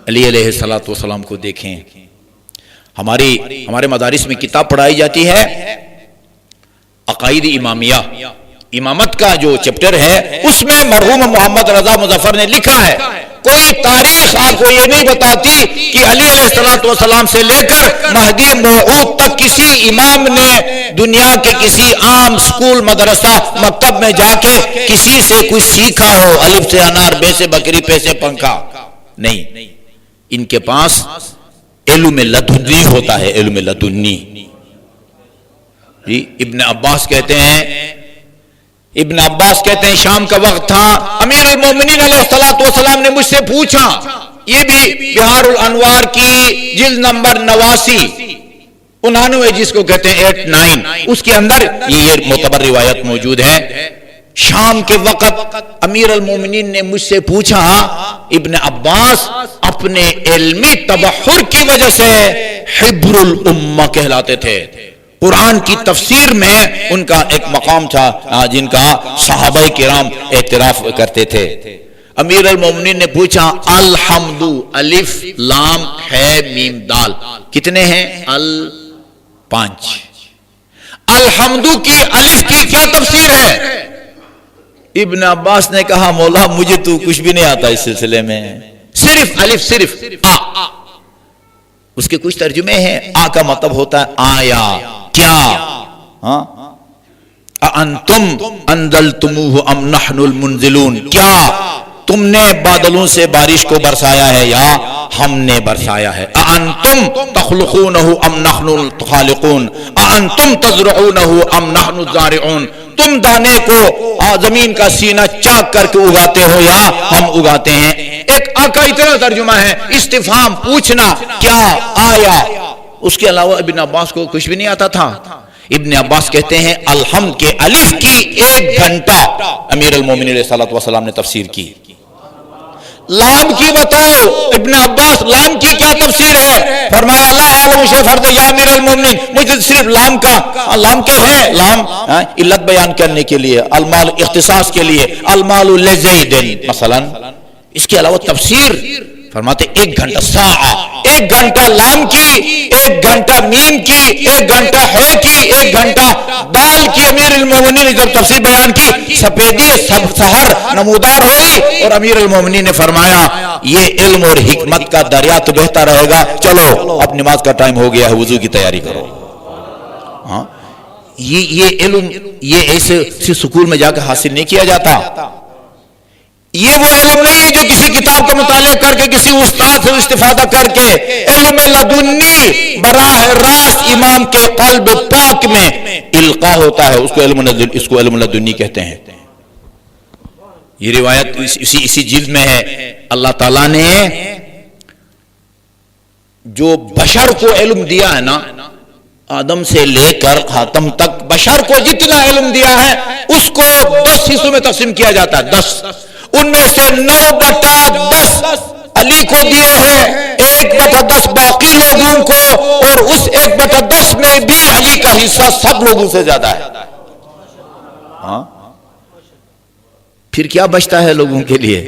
علی علیہ السلام کو دیکھیں، ہمارے مدارس میں کتاب پڑھائی جاتی ہے عقائد امامیہ، امامت کا جو چیپٹر ہے اس میں مرحوم محمد رضا مظفر نے لکھا ہے، کوئی تاریخ آپ کو یہ نہیں بتاتی کہ علی علیہ السلام سے لے کر مہدی موعود تک کسی امام نے دنیا کے کسی عام سکول، مدرسہ، مکتب میں جا کے کسی سے کچھ سیکھا ہو، الف سے انار، بے سے بکری، پے سے پنکھا، نہیں۔ ان کے پاس علم لدنی ہوتا ہے، علم لدنی۔ جی ابن عباس کہتے ہیں شام کا وقت تھا، امیر المومنین علیہ السلام نے مجھ سے پوچھا، یہ بھی بہار الانوار کی جلد نمبر 89 جس کو کہتے ہیں 89، اس کے اندر یہ معتبر روایت موجود ہے۔ شام کے وقت امیر المومنین نے مجھ سے پوچھا، ابن عباس اپنے علمی تبحر کی وجہ سے حبر الامہ کہلاتے تھے، قرآن کی تفسیر میں ان کا ایک مقام تھا جن کا صحابہ کرام اعتراف کرتے تھے۔ امیر المومنین نے پوچھا، الحمد، الف لام ہے میم دال، کتنے ہیں؟ 5۔ الحمد کی الف کی کیا تفسیر ہے؟ ابن عباس نے کہا، مولا مجھے تو کچھ بھی نہیں آتا اس سلسلے میں، صرف الف، صرف آ۔ اس کے کچھ ترجمے ہیں، آ کا مطلب ہوتا ہے آیا، کیا، انتم انزلتموہ ام نحن المنزلون، کیا تم نے بادلوں سے بارش کو برسایا ہے یا ہم نے برسایا ہے؟ انتم تخلقونہ ام نحن الخالقون، انتم تزرعونہ ام نحن الزارعون، تم دانے کو زمین کا سینہ چاک کر کے اگاتے ہو یا ہم اگاتے ہیں؟ ایک آقا اتنا ترجمہ ہے، استفہام، پوچھنا، کیا، آیا۔ اس کے علاوہ ابن عباس کو کچھ بھی نہیں آتا تھا۔ ابن عباس کہتے ہیں الحمد کے الف کی 1 گھنٹہ امیر المومنین علیہ السلام نے تفسیر کی۔ لام کی بتاؤ ابن عباس، لام کی کیا تفسیر ہے؟ فرمایا اللہ عالم شیء فرد یا امیر المومنین، مجھے صرف لام کا، لام کیا ہے؟ لام علت بیان کرنے کے لیے، المال اختصاص کے لیے، المال لزید مثلا۔ اس کے علاوہ تفسیر فرماتے 1 گھنٹہ، ساعہ، 1 گھنٹہ لام کی، 1 گھنٹہ میم کی، 1 گھنٹہ ہے کی، 1 گھنٹہ دال کی۔ امیر المومنین نے جب تفسیر بیان کی، سفیدی سحر نمودار ہوئی اور امیر المومنین نے فرمایا یہ علم اور حکمت کا دریا تو بہتا رہے گا، چلو اب نماز کا ٹائم ہو گیا ہے، وضو کی تیاری کرو۔ ہاں، یہ علم یہ ایسے سکول میں جا کے حاصل نہیں کیا جاتا، یہ وہ علم نہیں ہے جو کسی کتاب کا مطالعہ کر کے کہ کسی استاد سے استفادہ کر کے علم لدنی براہ راست امام کے قلب پاک میں القاء ہوتا ہے، اس کو علم لدنی کہتے ہیں۔ یہ روایت اسی جلد میں ہے۔ اللہ تعالیٰ نے جو بشر کو علم دیا ہے نا، آدم سے لے کر خاتم تک بشر کو جتنا علم دیا ہے اس کو 10 حصوں میں تقسیم کیا جاتا ہے، 10۔ ان میں سے 9/10 علی کو دیے ہیں، 1/10 باقی لوگوں کو، اور اس 1/10 میں بھی علی کا حصہ سب لوگوں سے زیادہ ہے۔ ہاں، پھر کیا بچتا ہے لوگوں کے لیے؟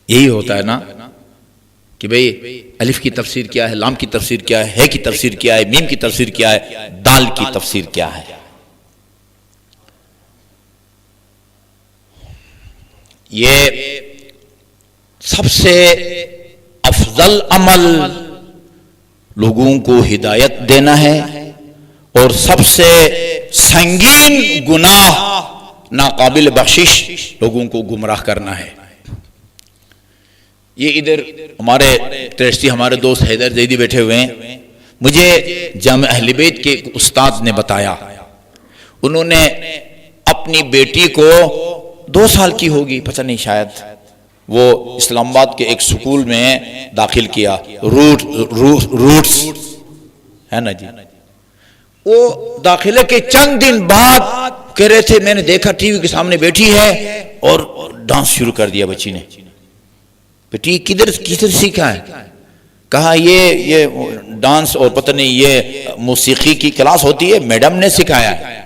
یہی ہوتا ہے نا کہ بھئی الف کی تفسیر کیا ہے، لام کی تفسیر کیا ہے کی تفسیر کیا ہے، میم کی تفسیر کیا ہے، دال کی تفسیر کیا ہے۔ یہ سب سے افضل عمل لوگوں کو ہدایت دینا ہے، اور سب سے سنگین گناہ ناقابل بخشش لوگوں کو گمراہ کرنا ہے۔ یہ ادھر ہمارے ٹرسٹی ہمارے دوست حیدر زیدی بیٹھے ہوئے ہیں، مجھے جامع اہل بیت کے استاد نے بتایا، انہوں نے اپنی بیٹی کو 2 سال کی ہوگی، پتہ نہیں شاید، وہ اسلام آباد کے ایک سکول میں داخل کیا، روٹس ہے نا جی۔ وہ داخلے کے چند دن بعد کہہ رہے تھے میں نے دیکھا ٹی وی کے سامنے بیٹھی ہے اور ڈانس شروع کر دیا بچی نے۔ بیٹی کدھر سیکھا ہے؟ کہا یہ ڈانس اور پتہ نہیں یہ موسیقی کی کلاس ہوتی ہے، میڈم نے سکھایا ہے۔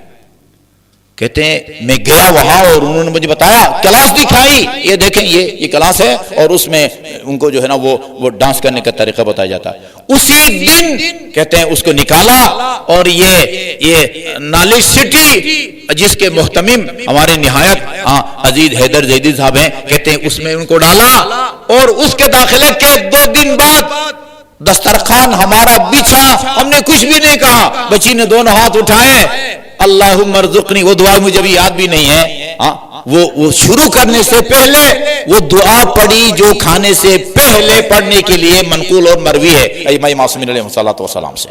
کہتے ہیں میں گیا وہاں اور انہوں نے مجھے بتایا، کلاس دکھائی، یہ دیکھیں یہ کلاس ہے، اور اس میں ان کو جو ہے نا وہ ڈانس کرنے کا طریقہ بتایا جاتا ہے۔ اسی دن کہتے ہیں اس کو نکالا، اور یہ نالج سٹی جس کے محتمم ہمارے نہایت عزیز حیدر زیدی صاحب ہیں، کہتے ہیں اس میں ان کو ڈالا، اور اس کے داخلے کے 2 دن بعد دسترخوان ہمارا بچھا، ہم نے کچھ بھی نہیں کہا، بچی نے دونوں ہاتھ اٹھائے، اللہم ارزقنی، وہ دعا مجھے بھی یاد بھی نہیں ہے، وہ شروع کرنے سے پہلے وہ دعا پڑھی جو کھانے سے پہلے پڑھنے کے لیے منقول اور مروی ہے ائمہ معصومین علیہ السلام سے،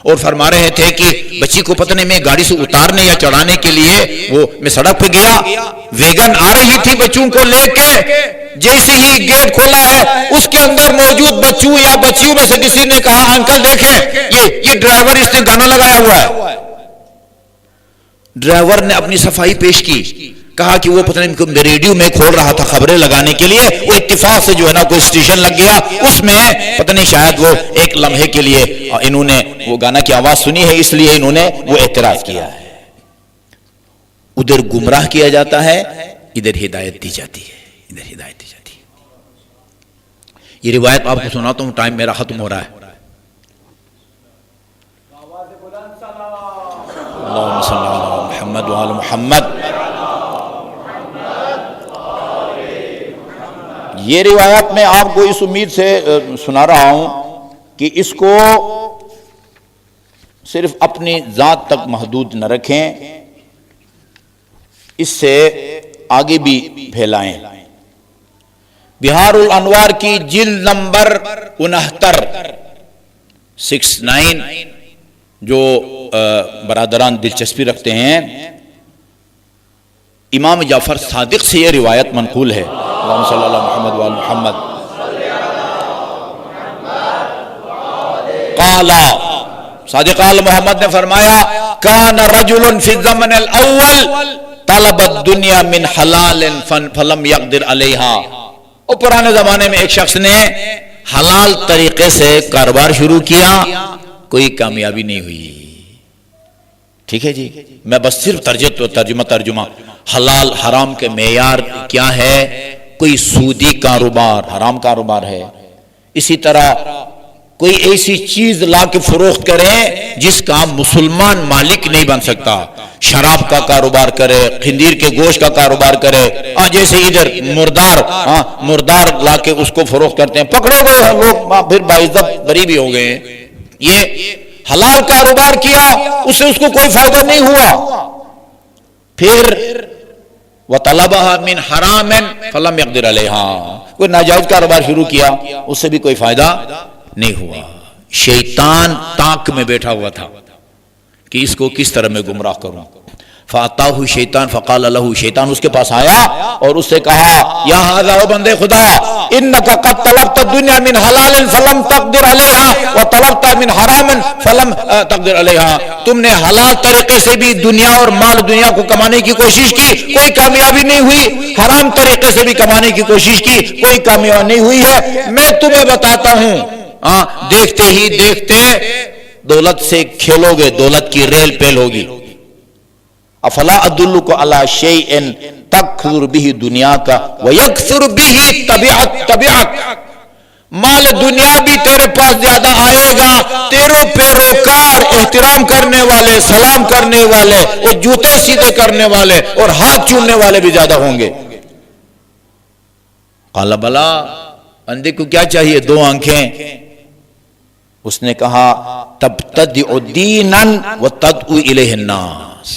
اور فرما رہے تھے کہ بچی کو پتہ نہیں میں گاڑی سے اتارنے یا چڑھانے کے لیے میں سڑک پہ گیا، ویگن آ رہی تھی بچوں کو لے کے، جیسے ہی گیٹ کھولا ہے اس کے اندر موجود بچوں یا بچیوں میں سے کسی نے کہا انکل دیکھیں یہ ڈرائیور اس نے گانا لگایا ہوا ہے۔ ڈرائیور نے اپنی صفائی پیش کی، کہا کہ وہ پتہ نہیں ریڈیو میں کھول رہا تھا خبریں لگانے کے لیے، وہ اتفاق سے جو ہے نا کوئی اسٹیشن لگ گیا، اس میں پتہ نہیں شاید وہ ایک لمحے کے لیے انہوں نے وہ گانا کی آواز سنی ہے، اس لیے انہوں نے وہ اعتراض کیا ہے۔ ادھر گمراہ کیا جاتا ہے، ادھر ہدایت دی جاتی ہے، ادھر ہدایت دی جاتی ہے۔ یہ روایت آپ کو سناتا ہوں، ٹائم میرا ختم ہو رہا ہے۔ اللہم صلی اللہ علیہ محمد وآل محمد۔ یہ روایت میں آپ کو اس امید سے سنا رہا ہوں کہ اس کو صرف اپنی ذات تک محدود نہ رکھیں، اس سے آگے بھی پھیلائیں۔ بہار الانوار کی جلد نمبر 69 جو برادران دلچسپی رکھتے ہیں، امام جعفر صادق سے یہ روایت منقول ہے، اللہم صلی اللہ محمد وآل محمد۔ قال صادق آل محمد نے فرمایا، کان رجل فی الزمن الاول طلب الدنیا من حلال فلم یقدر علیہا۔ اور پرانے زمانے میں ایک شخص نے حلال طریقے سے کاروبار شروع کیا، کوئی کامیابی نہیں ہوئی۔ ٹھیک ہے جی، میں بس صرف ترجمہ حلال حرام کے معیار کیا ہے؟ کوئی سودی کاروبار حرام کاروبار ہے، اسی طرح کوئی ایسی چیز لا کے فروخت کرے جس کا مسلمان مالک نہیں بن سکتا، شراب کا کاروبار کرے، خنزیر کے گوشت کا کاروبار کرے، جیسے ادھر مردار لا کے اس کو فروخت کرتے ہیں، پکڑے گئے ہیں لوگ، پھر باعزت بری بھی ہو گئے۔ یہ حلال کاروبار کیا، اس سے اس کو کوئی فائدہ نہیں ہوا۔ پھر وطلبها من حرام فلم يقدر عليها، کوئی ناجائز کاروبار شروع کیا اس سے بھی کوئی فائدہ نہیں ہوا. شیطان تاک میں بیٹھا ہوا تھا کہ اس کو کس طرح میں گمراہ کروں. فاتاہ شیطان فقال له، شیطان اس کے پاس آیا اور اس سے کہا یا ھذا، او بندے خدا، انک قد طلبت الدنیا من حلال فلم تقدر علیہا وطلبت من حرام فلم تقدر علیہا، تم نے حلال طریقے سے بھی دنیا اور مال دنیا کو کمانے کی کوشش کی، کوئی کامیابی نہیں ہوئی، حرام طریقے سے بھی کمانے کی کوشش کی، کوئی کامیابی نہیں ہوئی ہے. میں تمہیں بتاتا ہوں، دیکھتے ہی دیکھتے دولت سے کھیلو گے، دولت کی ریل پیل ہوگی. افلا ادلک علی شیء تکثر به دنیا کا ویکثر به طبعک، مال دنیا بھی تیرے پاس زیادہ آئے گا، تیرے پیروکار احترام کرنے والے، سلام کرنے والے، وہ جوتے سیدھے کرنے والے اور ہاتھ چومنے والے بھی زیادہ ہوں گے. قال بلا، بندے کو کیا چاہیے؟ 2 آنکھیں. اس نے کہا تبتدع دینا وتدعو الیہ الناس،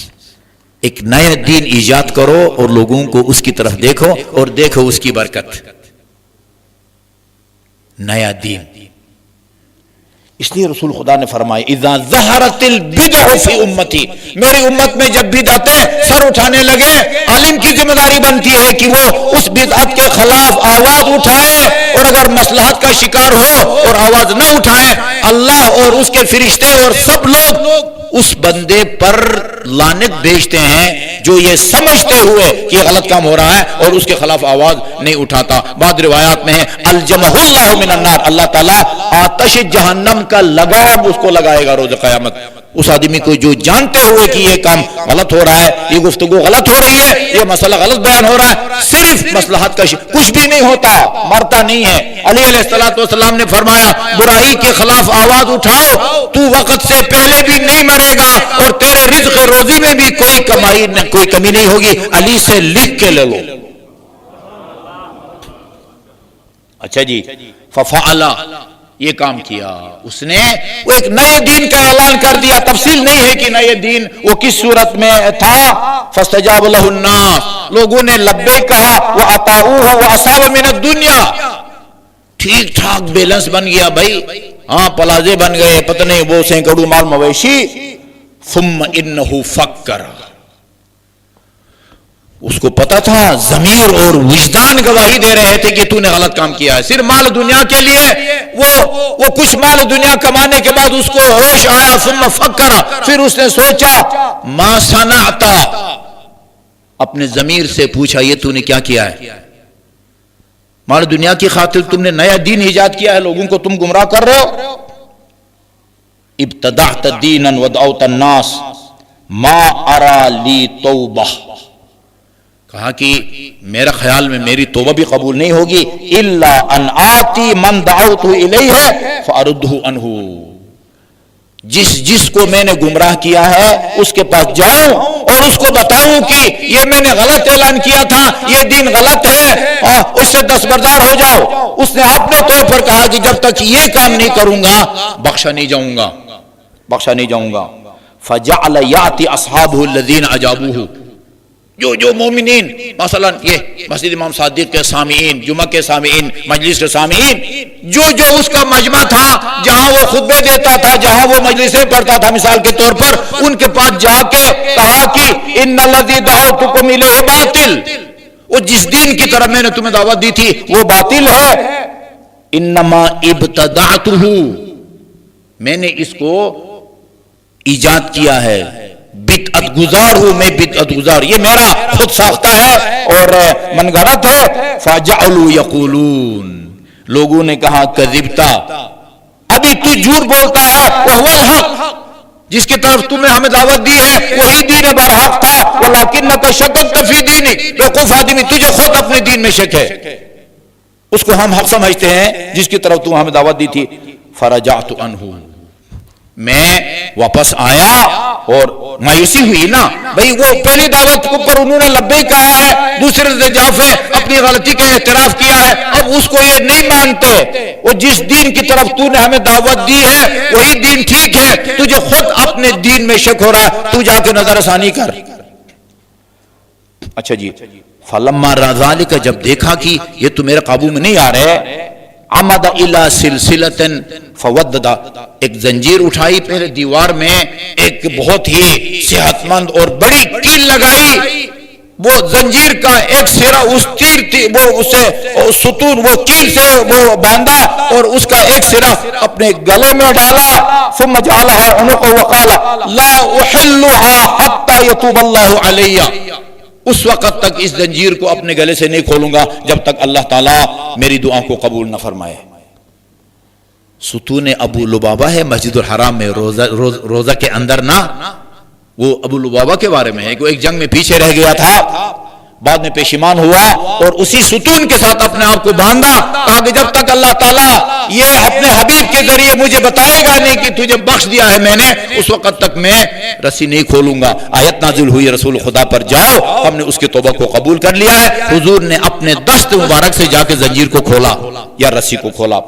ایک نیا دین ایجاد کرو اور لوگوں کو اس کی طرف دیکھو اور دیکھو اس کی برکت. نیا دین. اس لیے رسول خدا نے فرمایا اذا ظہرت البدع فی امتی، میری امت میں جب بدعتیں سر اٹھانے لگے، عالم کی ذمہ داری بنتی ہے کہ وہ اس بدعت کے خلاف آواز اٹھائے، اور اگر مصلحت کا شکار ہو اور آواز نہ اٹھائے، اللہ اور اس کے فرشتے اور سب لوگ اس بندے پر لعنت بھیجتے ہیں جو یہ سمجھتے ہوئے کہ یہ غلط کام ہو رہا ہے اور اس کے خلاف آواز نہیں اٹھاتا. بعض روایات میں ہے الجمہ اللہ من النار، اللہ تعالیٰ آتش جہنم کا لگام اس کو لگائے گا روز قیامت. اس آدمی کو جو جانتے ہوئے کہ یہ کام غلط ہو رہا ہے، یہ گفتگو غلط ہو رہی ہے، یہ مسئلہ غلط بیان ہو رہا ہے، صرف مصلحت کا کچھ بھی نہیں ہوتا، مرتا نہیں ہے. علی علیہ السلام نے فرمایا برائی کے خلاف آواز اٹھاؤ، تو وقت سے پہلے بھی نہیں مرے گا اور تیرے رزق روزی میں بھی کوئی کمی نہیں ہوگی. علی سے لکھ کے لے لو. اچھا جی، ففعل، یہ کام کیا اس نے، وہ ایک نئے دین کا اعلان کر دیا. تفصیل نہیں ہے کہ نئے دین وہ کس صورت میں تھا. فاستجاب له الناس، لوگوں نے لبیک کہا، وَأَطَاعُوهُ وَأَصَابَ مِنَ الدُّنْيَا، ٹھیک ٹھاک بیلنس بن گیا بھائی، پلازے بن گئے، پتہ نہیں وہ سینکڑوں مال مویشی. ثم انه فکر، اس کو پتا تھا، ضمیر اور وجدان گواہی دے رہے تھے کہ تو نے غلط کام کیا ہے. صرف مال دنیا کے لیے وہ کچھ مال دنیا کمانے کے بعد اس کو ہوش آیا. ثم فکر، پھر اس نے سوچا، ما صنعت، اپنے ضمیر سے پوچھا یہ تو نے کیا کیا ہے؟ مال دنیا کی خاطر تم نے نیا دین ایجاد کیا ہے، لوگوں کو تم گمراہ کر رہے ہو. ابتدعت دینا ودعوت الناس ما ارا لی توبہ، کہا کہ میرا خیال میں میری توبہ بھی قبول نہیں ہوگی الا ان آتی من دعوت الیہ فاردہ عنہ، جس کو میں نے گمراہ کیا ہے اس کے پاس جاؤں اور اس کو بتاؤں کہ یہ میں نے غلط اعلان کیا تھا، یہ دین غلط ہے، اس سے دستبردار ہو جاؤ. اس نے اپنے طور پر کہا کہ جب تک یہ کام نہیں کروں گا بخشا نہیں جاؤں گا، بخشا نہیں جاؤں گا. فجعل یاتی اصحابہ الذین اجابوہ، جو مومنین مثلا یہ مسجد امام صادق کے سامعین، جمعہ کے سامعین، مجلس کے سامعین، جو اس کا مجمع تھا، جہاں وہ خطبے دیتا تھا، جہاں وہ مجلسیں پڑھتا تھا مثال کے طور پر، ان کے پاس جا کے کہا کہ ان الذی دعوتکم الیہ باطل، وہ جس دین کی طرف میں نے تمہیں دعوت دی تھی وہ باطل ہے. انما ابتدعتہ، میں نے اس کو ایجاد کیا ہے، بدعت گزار ہوں میں، بدعت گزار، یہ میرا خود ساختہ ہے اور من گھڑت ہے. فجعلوا یقولون، لوگوں نے کہا کذبتا، ابھی تو جھوٹ بولتا ہے، وہو الحق، جس کی طرف تم نے ہمیں دعوت دی ہے وہی دین برحق تھا. ولکنک شککت فی دینک، بیوقوف آدمی تجھے خود اپنے دین میں شک ہے، اس کو ہم حق سمجھتے ہیں جس کی طرف تم ہمیں دعوت دی تھی. فرجعت عنہ، میں واپس آیا اور مایوسی ہوئی نا بھئی، وہ پہلی دعوت پر انہوں نے لبیک کہا ہے، دوسرے سے جافے اپنی غلطی کا اعتراف کیا ہے، اب اس کو یہ نہیں مانتے. وہ جس دین کی طرف تو نے ہمیں دعوت دی ہے وہی دین ٹھیک ہے، تجھے خود اپنے دین میں شک ہو رہا ہے، تو جا کے نظر ثانی کر. اچھا جی، فلما ذالک، جب دیکھا کہ یہ تو میرے قابو میں نہیں آ رہے، عمد الی سلسلۃ فودد، ایک زنجیر اٹھائی پہلے دیوار میں، ایک بہت ہی صحت مند اور بڑی کیل لگائی، وہ زنجیر کا ایک سرا اس تیر وہ اسے ستون وہ کیل سے وہ باندھا اور اس کا ایک سرا اپنے گلے میں ڈالا، ثم جعلها عنقه وقال لا احلها حتى يتوب الله علی، اس وقت تک اس زنجیر کو اپنے گلے سے نہیں کھولوں گا جب تک اللہ تعالیٰ میری دعا کو قبول نہ فرمائے۔ ستون ابو لبابہ ہے مسجد الحرام میں، روزہ کے اندر نا، وہ ابو لبابہ کے بارے میں ہے کہ وہ ایک جنگ میں پیچھے رہ گیا تھا، بعد میں پیشیمان ہوا اور اسی ستون کے ساتھ اپنے آپ کو باندھا، کہا کہ جب تک اللہ تعالیٰ یہ اپنے حبیب کے ذریعے مجھے بتائے گا نہیں کہ تجھے بخش دیا ہے میں نے، اس وقت تک میں رسی نہیں کھولوں گا۔ آیت نازل ہوئی رسول خدا پر، جاؤ ہم نے اس کے توبہ کو قبول کر لیا ہے۔ حضور نے اپنے دست مبارک سے جا کے زنجیر کو کھولا یا رسی کو کھولا۔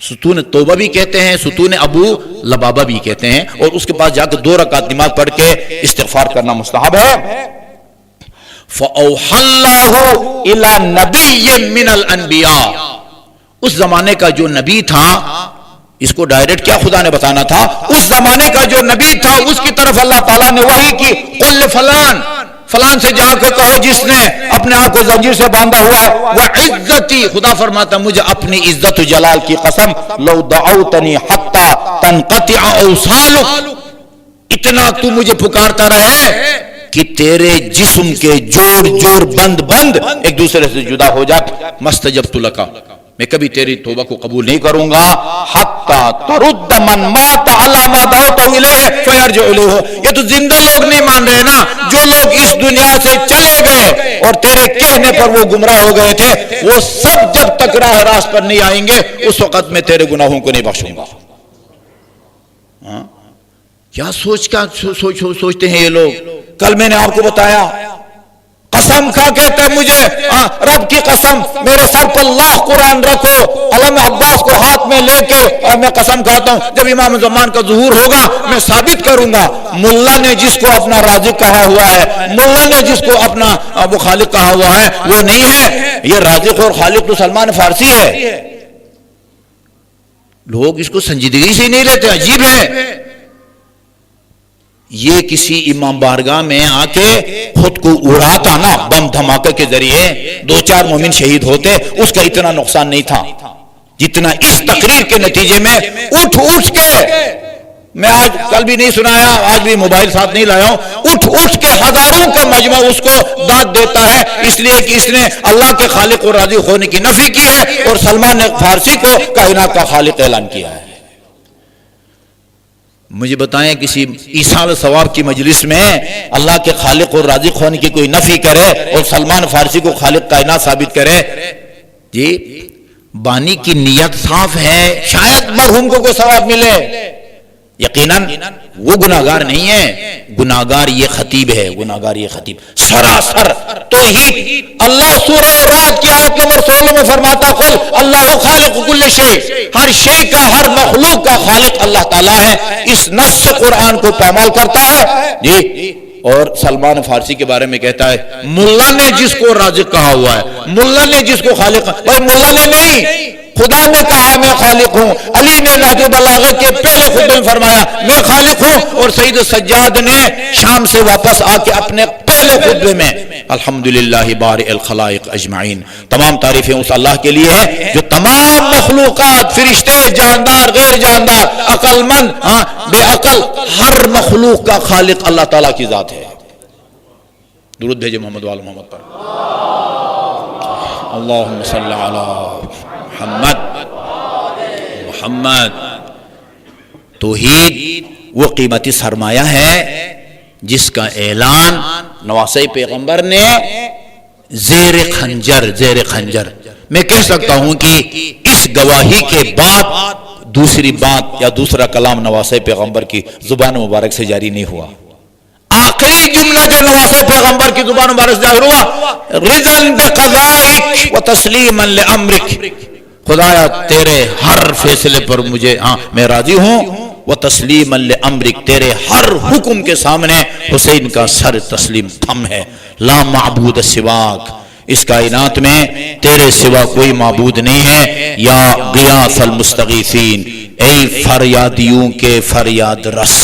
ستون توبہ بھی کہتے ہیں، ستون ابو لبابہ بھی کہتے ہیں، اور اس کے پاس جا کے 2 رکعت نماز پڑھ کے استغفار کرنا مستحب ہے۔ فَأَوْحَى اللَّهُ إِلَى نَبِيٍّ مِّنَ الْأَنْبِيَاءِ، اس زمانے کا جو نبی تھا، اس کو ڈائریکٹ کیا خدا نے بتانا تھا، اس زمانے کا جو نبی تھا اس کی طرف اللہ تعالیٰ نے وحی کی، قل فلان، فلان سے جا کے کہو جس نے اپنے آپ کو زنجیر سے باندھا ہوا ہے، وعزتی، خدا فرماتا مجھے اپنی عزت و جلال کی قسم، لو دعوتنی حتی تنقطع اوصالک، اتنا تو مجھے پکارتا رہے کہ تیرے جسم کے جوڑ بند ایک دوسرے سے جدا ہو جائے، مستجبت لکا، میں کبھی تیری توبہ کو قبول نہیں کروں گا، حتی ترد من مات علی ما دعوت الیہ فیرجع الیہ، یہ تو زندہ لوگ نہیں مان رہے نا، جو لوگ اس دنیا سے چلے گئے اور تیرے کہنے پر وہ گمراہ ہو گئے تھے، وہ سب جب تک راہ راست پر نہیں آئیں گے اس وقت میں تیرے گناہوں کو نہیں بخشوں گا۔ کیا سوچتے ہیں یہ لوگ؟ کل میں نے آپ کو بتایا، قسم کھا کہتے ہیں مجھے رب کی قسم میرے سر پر لاکھ قرآن رکھو، علم عباس کو ہاتھ میں لے کے، اور میں قسم کھاتا ہوں جب امام زمان کا ظہور ہوگا میں ثابت کروں گا، ملا نے جس کو اپنا رازق کہا ہوا ہے، ملا نے جس کو اپنا وہ خالق کہا ہوا ہے وہ نہیں ہے، یہ رازق اور خالق تو سلمان فارسی ہے۔ لوگ اس کو سنجیدگی سے نہیں لیتے، عجیب ہے۔ یہ کسی امام بارگاہ میں آ کے خود کو اڑاتا نا بم دھماکے کے ذریعے، 2-4 مومن شہید ہوتے، اس کا اتنا نقصان نہیں تھا جتنا اس تقریر کے نتیجے میں اٹھ کے، میں آج کل بھی نہیں سنایا، آج بھی موبائل ساتھ نہیں لایا ہوں، اٹھ کے ہزاروں کا مجمع اس کو داد دیتا ہے، اس لیے کہ اس نے اللہ کے خالق اور رازق ہونے کی نفی کی ہے اور سلمان فارسی کو کائنات کا خالق اعلان کیا ہے۔ مجھے بتائیں کسی ایصال ثواب کی مجلس میں اللہ کے خالق اور رازق ہونے کی کوئی نفی کرے اور سلمان فارسی کو خالق کائنات ثابت کرے، جی بانی کی نیت صاف ہے، شاید مرحوم کو کوئی ثواب ملے، یقیناً وہ گناہگار نہیں ہے، گناہگار یہ خطیب ہے، گناہگار یہ خطیب سراسر توحید۔ اللہ سورہ رات کی آیت نمبر 16 میں فرماتا قل اللہ خالق کل شیء، ہر شے کا، ہر مخلوق کا خالق اللہ تعالیٰ ہے، اس نص سے قرآن کو پامال کرتا ہے جی۔ اور سلمان فارسی کے بارے میں کہتا ہے ملا نے جس کو رازق کہا ہوا ہے، ملا نے جس کو خالق، بھائی ملا نے نہیں، خدا نے کہا میں خالق ہوں، علی نے نہج البلاغہ کے پہلے خطبے میں فرمایا میں خالق ہوں، اور سید سجاد نے شام سے واپس آ کے اپنے پہلے خطبے میں الحمدللہ بارئ الخلائق اجمعین، تمام تعریفیں اس اللہ کے لیے ہیں جو تمام مخلوقات، فرشتے، جاندار، غیر جاندار، عقل مند، بے عقل، ہر مخلوق کا خالق اللہ تعالیٰ کی ذات ہے۔ درود بھیجے محمد وآل محمد پر، اللہم صلی علی محمد۔ توحید وہ قیمتی سرمایہ ہے جس کا اعلان نواسۂ پیغمبر نے زیر خنجر میں کہہ سکتا ہوں کہ اس گواہی کے بعد دوسری بات یا دوسرا کلام نواسۂ پیغمبر کی زبان مبارک سے جاری نہیں ہوا۔ آخری جملہ جو نواسۂ پیغمبر کی زبان مبارک سے ظاہر ہوا، رضا بقضائک و تسلیما لامرک، خدایا تیرے ہر فیصلے پر میں راضی ہوں وتسلیما لامرک، تیرے ہر حکم کے سامنے حسین کا سر تسلیم تھم ہے۔ لا معبود سواک، اس کائنات میں تیرے سوا کوئی معبود نہیں ہے۔ یا غیاث المستغیثین، اے فریادیوں کے فریاد رس۔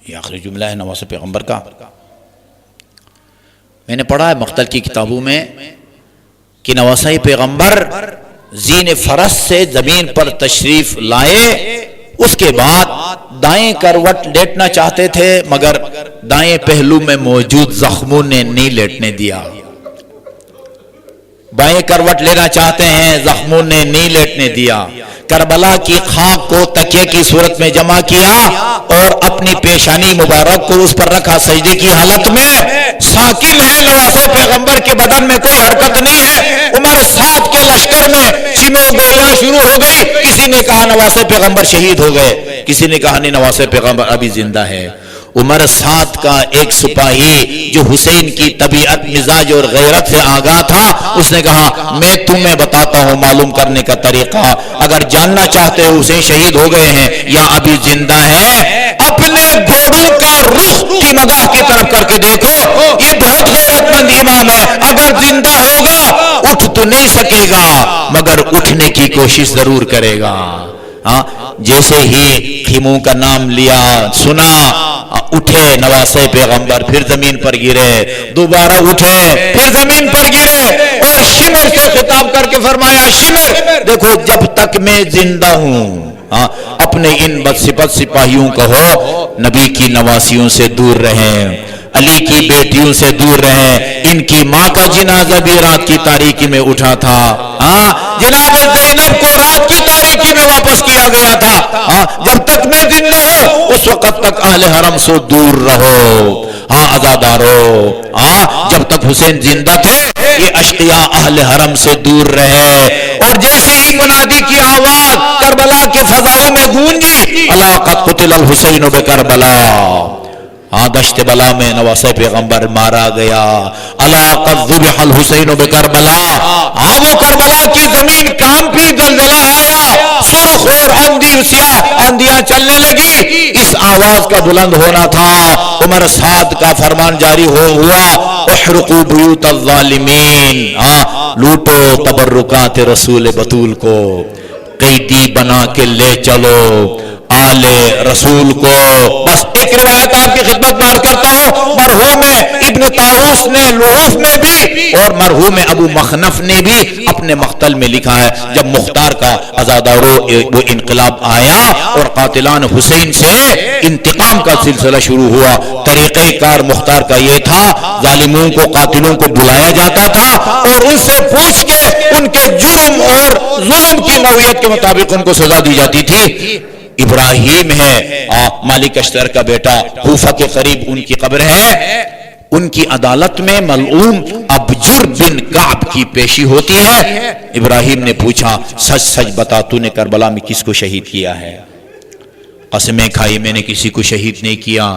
یہ آخری جملہ ہے نواسہ پیغمبر کا۔ میں نے پڑھا ہے مقتل کی کتابوں میں کہ نواسہ پیغمبر زین فرس سے زمین پر تشریف لائے، اس کے بعد دائیں کروٹ لیٹنا چاہتے تھے مگر دائیں پہلو میں موجود زخموں نے نہیں لیٹنے دیا۔ بائیں کروٹ لینا چاہتے ہیں، زخموں نے نہیں لیٹنے دیا۔ کربلا کی خاک کو تکیے کی صورت میں جمع کیا اور اپنی پیشانی مبارک کو اس پر رکھا سجدے کی حالت میں۔ ساکن ہے نواسہ پیغمبر کے بدن میں کوئی حرکت نہیں ہے۔ عمر سعد کے لشکر میں چینو گولیاں شروع ہو گئی، کسی نے کہا نواسہ پیغمبر شہید ہو گئے، کسی نے کہا نہیں نواسہ پیغمبر ابھی زندہ ہے۔ عمر سعد کا ایک سپاہی جو حسین کی طبیعت، مزاج اور غیرت سے آگاہ تھا، اس نے کہا میں تمہیں بتاتا ہوں معلوم کرنے کا طریقہ، اگر جاننا چاہتے ہو حسین شہید ہو گئے ہیں یا ابھی زندہ ہے، اپنے گھوڑوں کا رخ کی نگاہ کی طرف کر کے دیکھو، یہ بہت غیرت مند امام ہے، اگر زندہ ہوگا اٹھ تو نہیں سکے گا مگر اٹھنے کی کوشش ضرور کرے گا۔ جیسے ہی خیموں کا نام لیا، سنا، اٹھے نواسہ پیغمبر، پھر زمین پر گرے، دوبارہ اٹھے، پھر زمین پر گرے اور شمر سے خطاب کر کے فرمایا شمر دیکھو جب تک میں زندہ ہوں اپنے ان بدصفت سپاہیوں کہو نبی کی نواسیوں سے دور رہیں، علی کی بیٹیوں سے دور رہیں۔ ان کی ماں کا جنازہ بھی رات کی تاریکی میں اٹھا تھا، جناب زینب کو رات کی تاریکی میں واپس کیا گیا تھا۔ جب تک میں زندہ ہوں اس وقت تک اہل حرم سے دور رہو، عزادارو۔ جب تک حسین زندہ تھے یہ اشقیاء اہل حرم سے دور رہے، اور جیسے ہی منادی کی آواز کربلا کی فضاؤں میں گونجی، الا قد قتل الحسین بکربلا، دشت بلا میں نواسہ پیغمبر مارا گیا، الا قد ذبح الحسین بکربلا، وہ کربلا کی زمین کانپی، زلزلہ آیا، سرخ اور اندھی سیاہ آندیاں چلنے لگی، اس آواز کا بلند ہونا تھا۔ عمر سعد کا فرمان جاری ہوا، احرقوا بیوت الظالمین، لوٹو تبرکات رسول بطول کو، قیدی بنا کے لے چلو آل رسول کو۔ بس ایک روایت آپ کی خدمت میں عرض کرتا ہوں، مرحوم ابن طاووس نے لعوف میں بھی اور مرحوم ابو مخنف نے بھی اپنے مقتل میں لکھا ہے، جب مختار کا عزادارو وہ انقلاب آیا اور قاتلان حسین سے انتقام کا سلسلہ شروع ہوا، طریقہ کار مختار کا یہ تھا، ظالموں کو، قاتلوں کو بلایا جاتا تھا اور ان سے پوچھ کے ان کے جرم اور ظلم کی نوعیت کے مطابق ان کو سزا دی جاتی تھی۔ ابراہیم ہے مالک اشتر کا بیٹا، کوفہ کے قریب ان کی قبر ہے، ان کی عدالت میں ملعون ابجر بن کعب کی پیشی ہوتی ہے۔ ابراہیم نے پوچھا سچ سچ بتا تو نے کربلا میں کس کو شہید کیا ہے؟ قسمیں کھائی میں نے کسی کو شہید نہیں کیا۔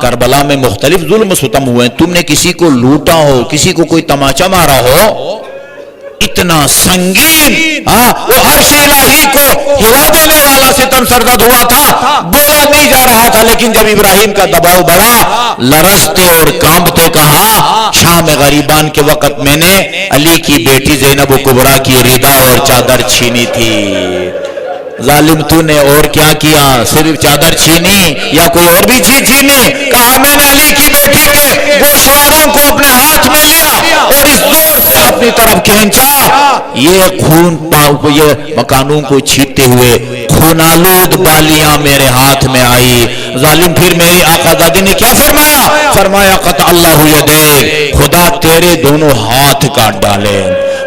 کربلا میں مختلف ظلم ستم ہوئے، تم نے کسی کو لوٹا ہو، کسی کو کوئی تماچا مارا ہو، اتنا سنگین وہ عرش الہی کو ہلا دینے والا ستم سرزد ہوا تھا، بولا نہیں جا رہا تھا، لیکن جب ابراہیم کا دباؤ بڑھا، لرزتے اور کانپتے کہا شام غریبان کے وقت میں نے علی کی بیٹی زینب کبریٰ کی ردا اور چادر چھینی تھی۔ ظالم تو نے اور کیا کیا؟ صرف چادر چھینی یا کوئی اور بھی چیز چھینی؟ کہا میں نے علی کی بیٹی کے گوشواروں کو اپنے ہاتھ میں لیا اور اس زور سے اپنی طرف کھینچا، یہ خون یہ مکانوں کو چھینتے ہوئے خونالود بالیاں میرے ہاتھ میں آئی۔ ظالم پھر میری آقا دادی نے کیا فرمایا؟ فرمایا قطع اللہ یدیک، خدا تیرے دونوں ہاتھ کاٹ ڈالے،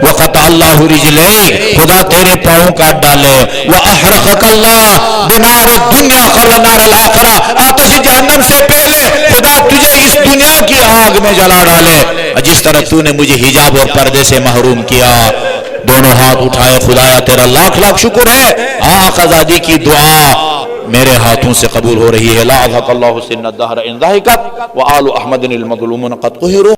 وقطع اللہ رجلیک، خدا تیرے پاؤں کاٹ ڈالے، وَأَحْرَقَكَ اللَّهُ بِنَارِ الدُّنْيَا قَبْلَ نَارِ الْآخِرَةِ، آتش جہنم سے پہلے خدا تجھے اس دنیا کی آگ میں جلا ڈالے، جس طرح تو نے مجھے حجاب اور پردے سے محروم کیا۔ دونوں ہاتھ اٹھائے، خدایا تیرا لاکھ لاکھ شکر ہے، آقا زادی کی دعا میرے ہاتھوں سے قبول ہو رہی ہے۔ لا اضحک اللہ سن الدہر ان ضحکت وآل احمد المظلومون قد قہروا۔